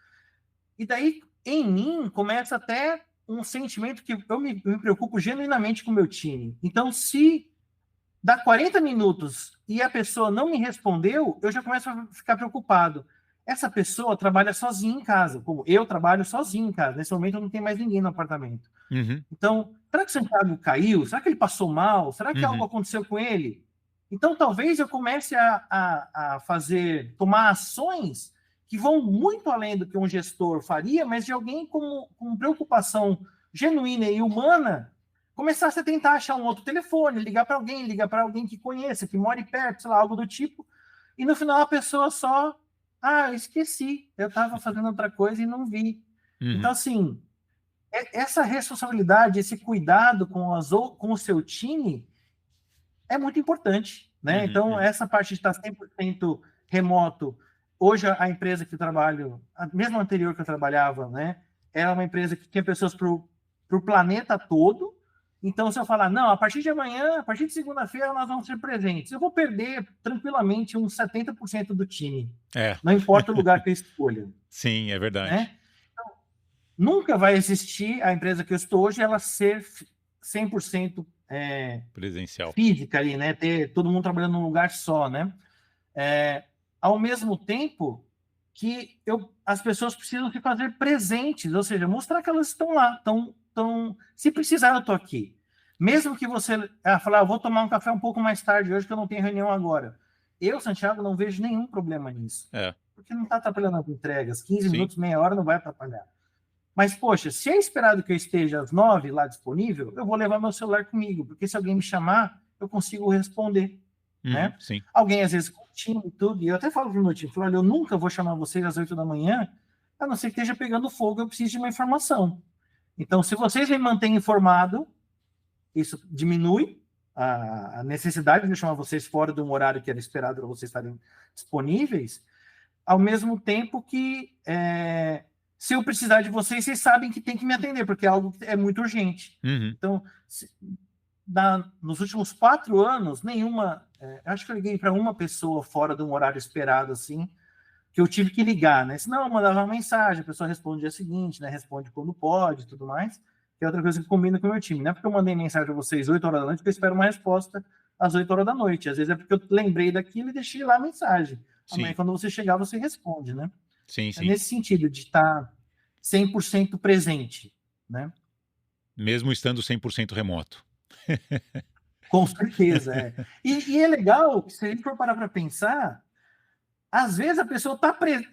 B: E daí, em mim, começa até um sentimento que eu me preocupo genuinamente com o meu time. Então, se dá 40 minutos e a pessoa não me respondeu, eu já começo a ficar preocupado. Essa pessoa trabalha sozinha em casa, como eu trabalho sozinho em casa. Nesse momento, eu não tenho mais ninguém no apartamento.
A: Uhum.
B: Então, será que o Santiago caiu? Será que ele passou mal? Será que algo
A: Uhum.
B: aconteceu com ele? Então, talvez eu comece a tomar ações que vão muito além do que um gestor faria, mas de alguém com preocupação genuína e humana começasse a tentar achar um outro telefone, ligar para alguém que conheça, que more perto, sei lá, algo do tipo. E no final a pessoa só, eu esqueci, eu estava fazendo outra coisa e não vi. Então,
A: Uhum,
B: assim, essa responsabilidade, esse cuidado com o seu time é muito importante, né?
A: uhum,
B: Então,
A: uhum.
B: essa parte de estar 100% remoto, hoje a empresa que eu trabalho, a mesma anterior que eu trabalhava, né? Era uma empresa que tinha pessoas para o planeta todo. Então, se eu falar, não, a partir de amanhã, a partir de segunda-feira, nós vamos ser presentes, eu vou perder tranquilamente uns 70% do time.
A: É,
B: Não importa o lugar que eu escolha,
A: sim, é verdade.
B: né? Nunca vai existir a empresa que eu estou hoje, ela ser 100%
A: Presencial.
B: física ali, né? Ter todo mundo trabalhando num lugar só, né? Ao mesmo tempo que as pessoas precisam se fazer presentes, ou seja, mostrar que elas estão lá, se precisar, eu estou aqui. Mesmo que você falar, vou tomar um café um pouco mais tarde hoje, que eu não tenho reunião agora. Eu, Santiago, não vejo nenhum problema nisso.
A: É,
B: Porque não está atrapalhando as entregas. 15
A: sim,
B: minutos, meia hora não vai atrapalhar. Mas, poxa, se é esperado que eu esteja às 9 lá disponível, eu vou levar meu celular comigo, porque se alguém me chamar, eu consigo responder,
A: uhum,
B: né?
A: sim,
B: Alguém, às vezes, com time e tudo, e eu até falo pro meu time, falo, olha, eu nunca vou chamar vocês às 8 da manhã, a não ser que esteja pegando fogo, eu preciso de uma informação. Então, se vocês me mantêm informado, isso diminui a necessidade de eu chamar vocês fora de um horário que era esperado para vocês estarem disponíveis, ao mesmo tempo que se eu precisar de vocês, vocês sabem que tem que me atender, porque é algo que é muito urgente.
A: uhum,
B: Então, nos últimos 4 anos, nenhuma. Acho que eu liguei para uma pessoa fora de um horário esperado, assim, que eu tive que ligar, né? Senão eu mandava uma mensagem, a pessoa responde no dia seguinte, né? Responde quando pode e tudo mais. Que é outra coisa que combina com o meu time. Não é porque eu mandei mensagem para vocês 8 horas da noite que eu espero uma resposta às 8 horas da noite. Às vezes é porque eu lembrei daquilo e deixei lá a mensagem. Amanhã,
A: sim,
B: quando você chegar, você responde, né?
A: sim,
B: É
A: sim.
B: nesse sentido, de estar 100% presente, né?
A: Mesmo estando 100% remoto.
B: Com certeza, é. E é legal, se a gente for parar para pensar, às vezes a pessoa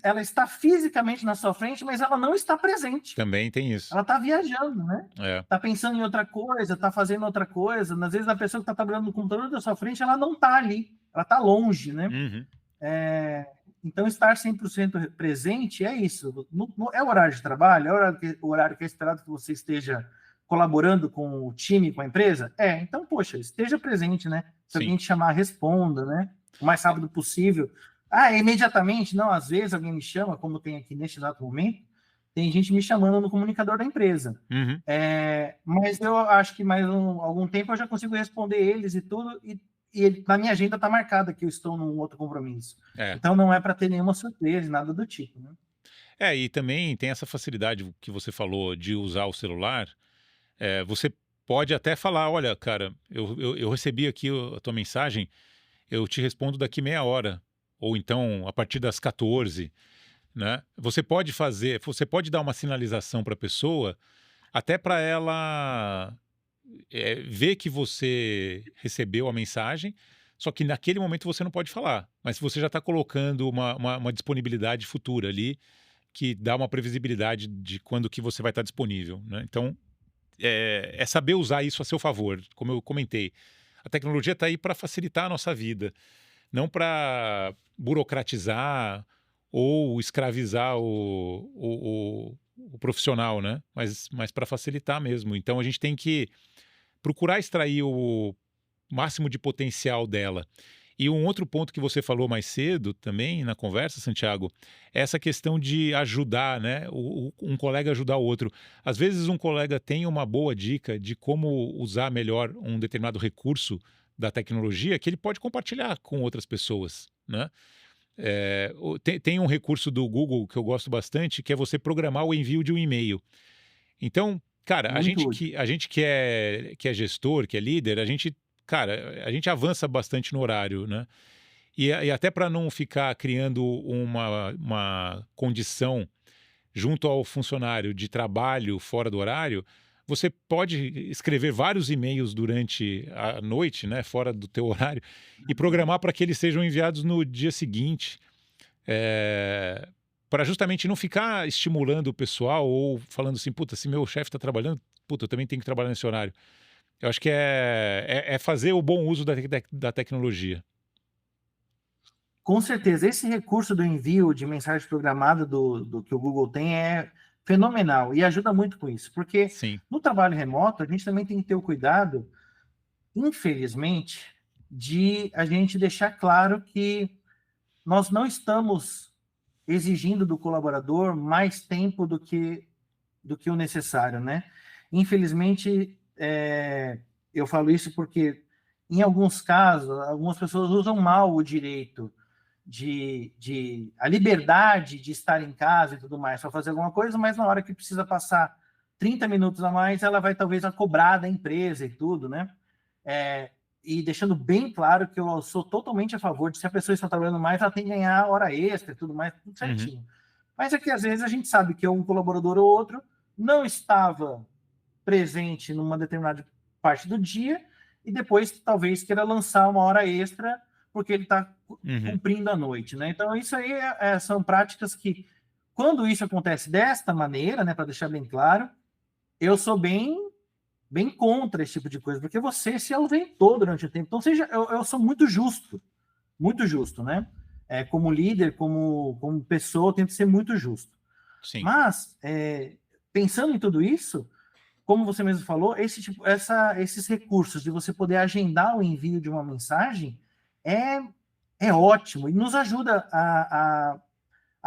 B: ela está fisicamente na sua frente, mas ela não está presente.
A: Também tem isso.
B: Ela está viajando, né?
A: É,
B: Está pensando em outra coisa, está fazendo outra coisa. Às vezes a pessoa que está trabalhando no computador da sua frente, ela não está ali, ela está longe, né?
A: uhum,
B: Então, estar 100% presente é isso. É o horário de trabalho, é o horário que é esperado que você esteja colaborando com o time, com a empresa? Então, poxa, esteja presente, né? Se
A: sim.
B: alguém te chamar, responda, né? O mais
A: É,
B: rápido possível. Imediatamente? Não, às vezes alguém me chama, como tem aqui neste exato momento, tem gente me chamando no comunicador da empresa.
A: uhum,
B: Mas eu acho que mais algum tempo eu já consigo responder eles e tudo, e na minha agenda está marcada que eu estou num outro compromisso.
A: é.
B: Então não é para ter nenhuma surpresa, nada do tipo, né?
A: É, e também tem essa facilidade que você falou de usar o celular. Você pode até falar, olha, cara, eu recebi aqui a tua mensagem, eu te respondo daqui meia hora. Ou então, a partir das 14, né? Você pode dar uma sinalização para a pessoa, até para ela ver que você recebeu a mensagem, só que naquele momento você não pode falar. Mas você já está colocando uma disponibilidade futura ali, que dá uma previsibilidade de quando que você vai estar disponível, né? Então, é saber usar isso a seu favor, como eu comentei. A tecnologia está aí para facilitar a nossa vida, não para burocratizar ou escravizar o profissional, né? Mas para facilitar mesmo. Então a gente tem que procurar extrair o máximo de potencial dela. E um outro ponto que você falou mais cedo também na conversa, Santiago, é essa questão de ajudar, né? Um colega ajudar o outro. Às vezes um colega tem uma boa dica de como usar melhor um determinado recurso da tecnologia que ele pode compartilhar com outras pessoas, né? Tem um recurso do Google que eu gosto bastante, que é você programar o envio de um e-mail. Então, cara, a
B: Muito
A: gente
B: útil.
A: que, a gente que é gestor, que é líder, cara, a gente avança bastante no horário, né? E até para não ficar criando uma condição junto ao funcionário de trabalho fora do horário, você pode escrever vários e-mails durante a noite, né, fora do teu horário, e programar para que eles sejam enviados no dia seguinte, para justamente não ficar estimulando o pessoal ou falando assim, puta, se meu chefe está trabalhando, puta, eu também tenho que trabalhar nesse horário. Eu acho que é fazer o bom uso da tecnologia.
B: Com certeza, esse recurso do envio de mensagem programada do que o Google tem é fenomenal e ajuda muito com isso, porque
A: Sim.
B: no trabalho remoto a gente também tem que ter o cuidado, infelizmente, de a gente deixar claro que nós não estamos exigindo do colaborador mais tempo do que o necessário, né? Infelizmente, eu falo isso porque, em alguns casos, algumas pessoas usam mal o direito a liberdade de estar em casa e tudo mais para fazer alguma coisa, mas na hora que precisa passar 30 minutos a mais, ela vai talvez a cobrar da empresa e tudo, né? E deixando bem claro que eu sou totalmente a favor de, se a pessoa está trabalhando mais, ela tem que ganhar hora extra e tudo mais, tudo certinho.
A: Uhum.
B: Mas é que às vezes a gente sabe que um colaborador ou outro não estava presente numa determinada parte do dia e depois talvez queira lançar uma hora extra porque ele está cumprindo a noite, né? Então isso aí são práticas que, quando isso acontece desta maneira, né, para deixar bem claro, eu sou bem contra esse tipo de coisa, porque você se ausentou durante o tempo. Então eu sou muito justo, né? Como líder, como pessoa, eu tento ser muito justo.
A: Sim.
B: Mas, pensando em tudo isso, como você mesmo falou, esses recursos de você poder agendar o envio de uma mensagem é ótimo e nos ajuda a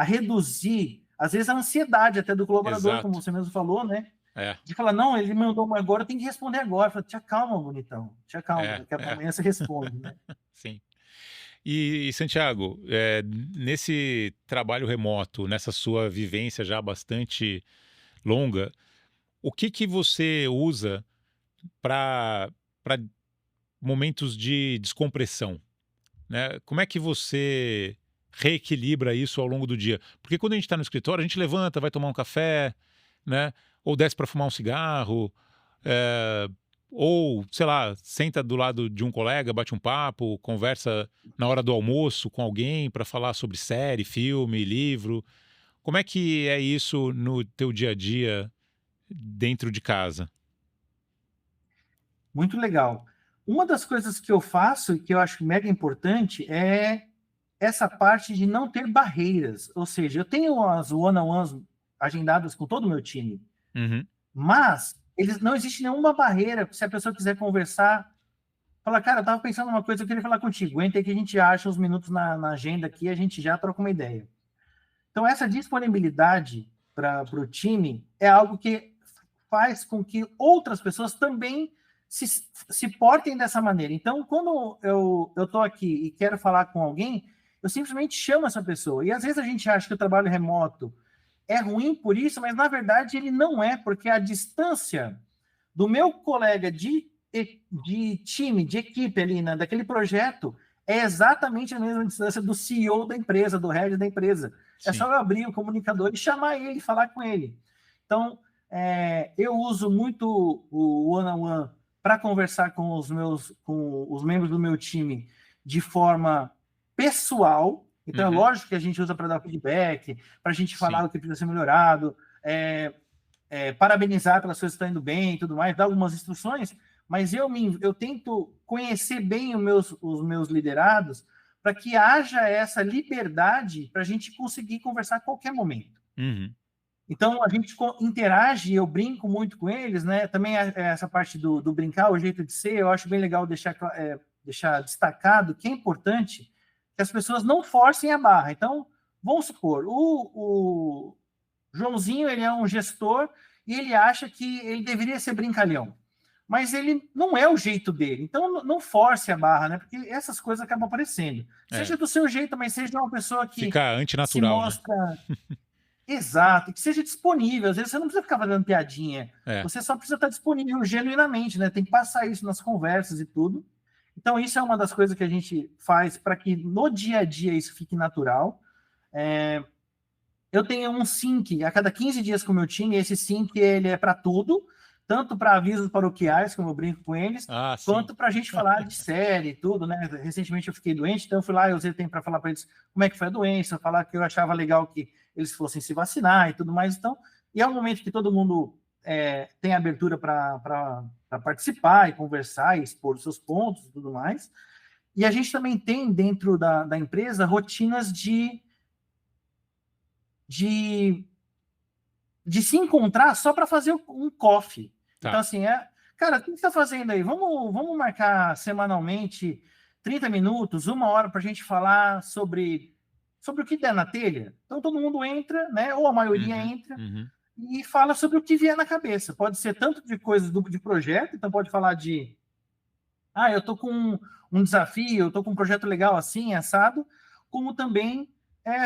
B: reduzir, às vezes, a ansiedade até do colaborador, como
A: Exato.
B: você mesmo falou, né?
A: É.
B: De falar, não, ele mandou uma agora, tem que responder agora. Fala, te acalma, bonitão, te acalma, daqui a
A: É.
B: amanhã você responde, né?
A: Sim. E Santiago, nesse trabalho remoto, nessa sua vivência já bastante longa, o que você usa para momentos de descompressão, né? Como é que você reequilibra isso ao longo do dia? Porque quando a gente está no escritório, a gente levanta, vai tomar um café, né? Ou desce para fumar um cigarro, eh, ou, sei lá, senta do lado de um colega, bate um papo, conversa na hora do almoço com alguém para falar sobre série, filme, livro. Como é que é isso no teu dia a dia dentro de casa?
B: Muito legal. Uma das coisas que eu faço e que eu acho mega importante é essa parte de não ter barreiras. Ou seja, eu tenho as one-on-ones agendadas com todo o meu time,
A: Uhum.
B: mas não existe nenhuma barreira se a pessoa quiser conversar. Fala, cara, eu tava pensando uma coisa, eu queria falar contigo. Aguenta aí que a gente acha uns minutos na agenda aqui, a gente já troca uma ideia. Então, essa disponibilidade para o time é algo que faz com que outras pessoas também se portem dessa maneira. Então, quando eu estou aqui e quero falar com alguém, eu simplesmente chamo essa pessoa. E às vezes a gente acha que o trabalho remoto é ruim por isso, mas na verdade ele não é, porque a distância do meu colega de time, de equipe ali, né, daquele projeto, é exatamente a mesma distância do CEO da empresa, do head da empresa. É
A: Sim.
B: só eu abrir o comunicador e chamar ele, falar com ele. Então, eu uso muito o one-on-one para conversar com os membros do meu time de forma pessoal. Então, é
A: Uhum.
B: lógico que a gente usa para dar feedback, para a gente
A: Sim.
B: falar o que precisa ser melhorado, parabenizar pelas coisas que estão indo bem e tudo mais, dar algumas instruções, mas eu tento conhecer bem os meus liderados para que haja essa liberdade para a gente conseguir conversar a qualquer momento.
A: Uhum.
B: Então, a gente interage, eu brinco muito com eles, né? Também essa parte do brincar, o jeito de ser, eu acho bem legal deixar destacado que é importante que as pessoas não forcem a barra. Então, vamos supor, o Joãozinho, ele é um gestor e ele acha que ele deveria ser brincalhão. Mas ele não é o jeito dele. Então, não force a barra, né? Porque essas coisas acabam aparecendo.
A: É.
B: Seja do seu jeito, mas seja uma pessoa que
A: Fica
B: se
A: antinatural, né?
B: mostra exato, que seja disponível. Às vezes você não precisa ficar fazendo piadinha.
A: É.
B: Você só precisa estar disponível genuinamente, né? Tem que passar isso nas conversas e tudo. Então, isso é uma das coisas que a gente faz para que no dia a dia isso fique natural. Eu tenho um sync a cada 15 dias com o meu time, e esse sync ele é para tudo, tanto para avisos paroquiais, como eu brinco com eles,
A: Ah, sim.
B: quanto para a gente falar de série e tudo, né? Recentemente eu fiquei doente, então eu fui lá e usei o tempo para falar para eles como é que foi a doença, falar que eu achava legal que eles fossem se vacinar e tudo mais. Então, e é um momento que todo mundo tem abertura para participar e conversar e expor seus pontos e tudo mais. E a gente também tem dentro da empresa rotinas de se encontrar só para fazer um coffee.
A: Tá.
B: Então, assim, cara, o que você está fazendo aí? Vamos marcar semanalmente 30 minutos, 1 hora para a gente falar sobre o que der na telha. Então, todo mundo entra, né? Ou a maioria entra e fala sobre o que vier na cabeça. Pode ser tanto de coisas de projeto, então pode falar de eu estou com um desafio, eu estou com um projeto legal assim, assado, como também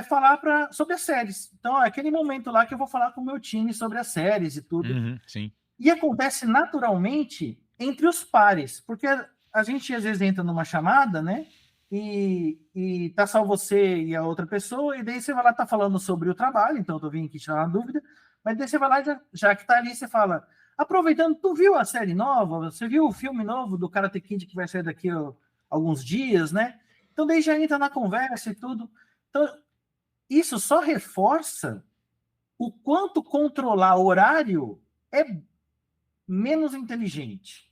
B: falar sobre as séries. Então, é aquele momento lá que eu vou falar com o meu time sobre as séries e tudo.
A: Sim.
B: E acontece naturalmente entre os pares, porque a gente às vezes entra numa chamada, né? E tá só você e a outra pessoa, e daí você vai lá, tá falando sobre o trabalho, então eu tô vindo aqui tirar uma dúvida, mas daí você vai lá, já que tá ali, você fala, aproveitando, tu viu a série nova? Você viu o filme novo do Karate Kid que vai sair daqui a alguns dias, né? Então daí já entra na conversa e tudo. Então, isso só reforça o quanto controlar horário é menos inteligente,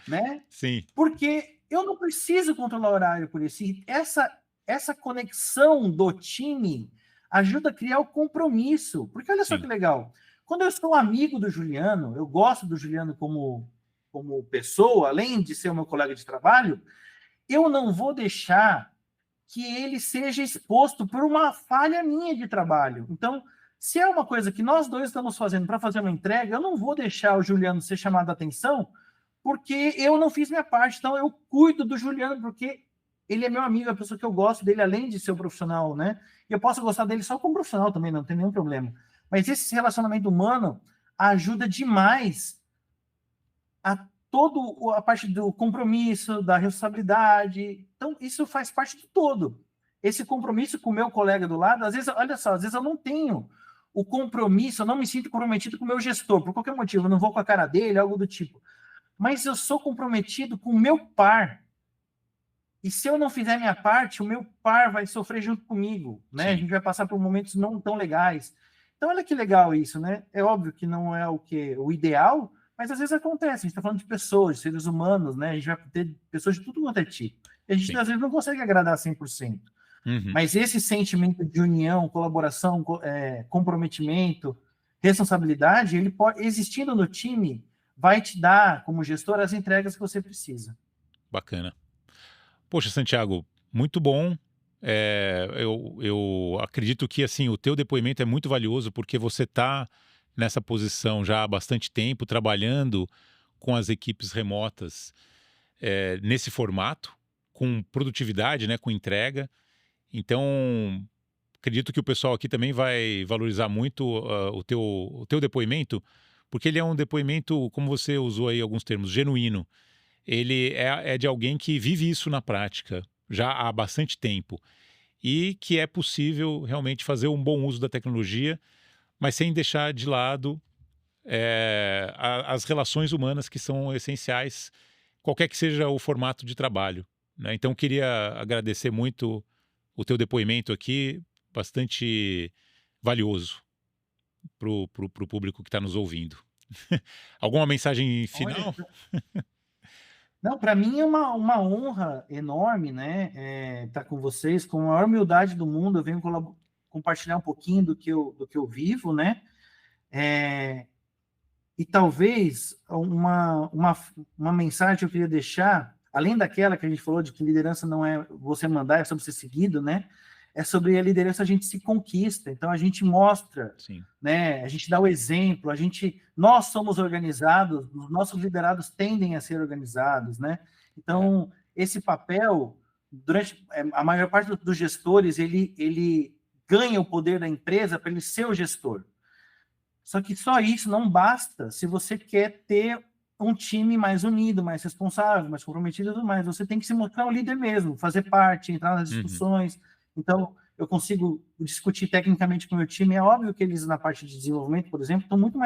B: né?
A: Sim.
B: Porque eu não preciso controlar horário por isso. E essa conexão do time ajuda a criar o compromisso. Porque olha só que legal. Quando eu sou amigo do Juliano, eu gosto do Juliano como pessoa, além de ser o meu colega de trabalho, eu não vou deixar que ele seja exposto por uma falha minha de trabalho. Então, se é uma coisa que nós dois estamos fazendo para fazer uma entrega, eu não vou deixar o Juliano ser chamado a atenção, porque eu não fiz minha parte. Então, eu cuido do Juliano, porque ele é meu amigo, é a pessoa que eu gosto dele, além de ser um profissional, né? E eu posso gostar dele só como profissional também, não tem nenhum problema. Mas esse relacionamento humano ajuda demais a toda a parte do compromisso, da responsabilidade. Então, isso faz parte do todo. Esse compromisso com o meu colega do lado, às vezes, olha só, às vezes eu não tenho o compromisso, eu não me sinto comprometido com o meu gestor, por qualquer motivo, eu não vou com a cara dele, algo do tipo. Mas eu sou comprometido com o meu par. E se eu não fizer minha parte, o meu par vai sofrer junto comigo, né? A gente vai passar por momentos não tão legais. Então, olha que legal isso, né? É óbvio que não é o ideal, mas às vezes acontece. A gente está falando de pessoas, de seres humanos, né? A gente vai ter pessoas de tudo quanto é tipo. E a gente, às vezes, não consegue agradar 100%. Mas esse sentimento de união, colaboração, comprometimento, responsabilidade, ele pode, existindo no time, vai te dar, como gestor, as entregas que você precisa.
A: Bacana. Poxa, Santiago, muito bom. Eu acredito que assim o teu depoimento é muito valioso porque você está nessa posição já há bastante tempo, trabalhando com as equipes remotas nesse formato, com produtividade, né, com entrega. Então, acredito que o pessoal aqui também vai valorizar muito o teu depoimento, porque ele é um depoimento, como você usou aí alguns termos, genuíno. Ele é de alguém que vive isso na prática já há bastante tempo e que é possível realmente fazer um bom uso da tecnologia, mas sem deixar de lado as relações humanas que são essenciais, qualquer que seja o formato de trabalho, né? Então, queria agradecer muito o teu depoimento aqui, bastante valioso para o público que está nos ouvindo. Alguma mensagem final?
B: Olha, não, para mim é uma honra enorme, né? Estar com vocês, com a maior humildade do mundo. Eu venho compartilhar um pouquinho do que eu vivo, né? E talvez uma mensagem que eu queria deixar, além daquela que a gente falou de que liderança não é você mandar, é sobre ser seguido, né? É sobre a liderança, a gente se conquista. Então a gente mostra, né? A gente dá o exemplo, nós somos organizados, os nossos liderados tendem a ser organizados, né? Então esse papel, durante a maior parte dos gestores, ele ganha o poder da empresa para ele ser o gestor. Só que só isso não basta se você quer ter um time mais unido, mais responsável, mais comprometido e tudo mais. Você tem que se mostrar um líder mesmo, fazer parte, entrar nas discussões. Então, eu consigo discutir tecnicamente com o meu time. É óbvio que eles, na parte de desenvolvimento, por exemplo, estão muito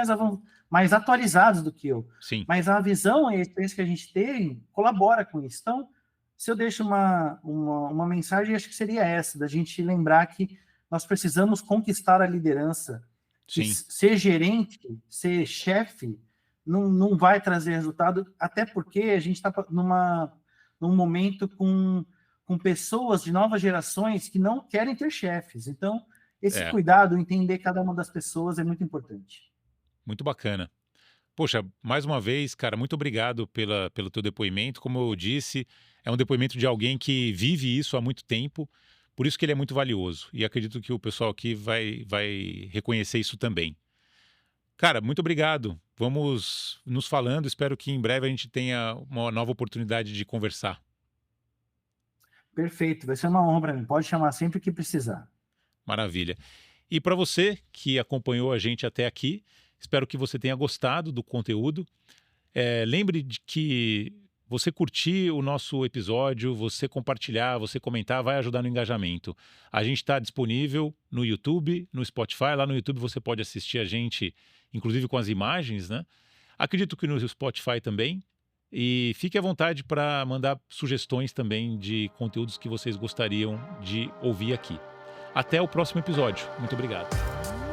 B: mais atualizados do que eu.
A: Sim.
B: Mas a visão e a experiência que a gente tem colabora com isso. Então, se eu deixo uma mensagem, acho que seria essa, da gente lembrar que nós precisamos conquistar a liderança
A: Sim.
B: Ser gerente, ser chefe, não vai trazer resultado, até porque a gente está num momento com pessoas de novas gerações que não querem ter chefes. Então, esse
A: É,
B: cuidado, entender cada uma das pessoas é muito importante.
A: muito bacana. Poxa, mais uma vez, cara, muito obrigado pelo teu depoimento. Como eu disse, é um depoimento de alguém que vive isso há muito tempo, por isso que ele é muito valioso. E acredito que o pessoal aqui vai reconhecer isso também. Cara, muito obrigado. Vamos nos falando. Espero que em breve a gente tenha uma nova oportunidade de conversar.
B: Perfeito, vai ser uma honra para mim. Pode chamar sempre que precisar.
A: Maravilha. E para você que acompanhou a gente até aqui, espero que você tenha gostado do conteúdo. Lembre de que você curtir o nosso episódio, você compartilhar, você comentar, vai ajudar no engajamento. A gente está disponível no YouTube, no Spotify. Lá no YouTube você pode assistir a gente, inclusive com as imagens, né? Acredito que no Spotify também. E fique à vontade para mandar sugestões também de conteúdos que vocês gostariam de ouvir aqui. Até o próximo episódio. Muito obrigado.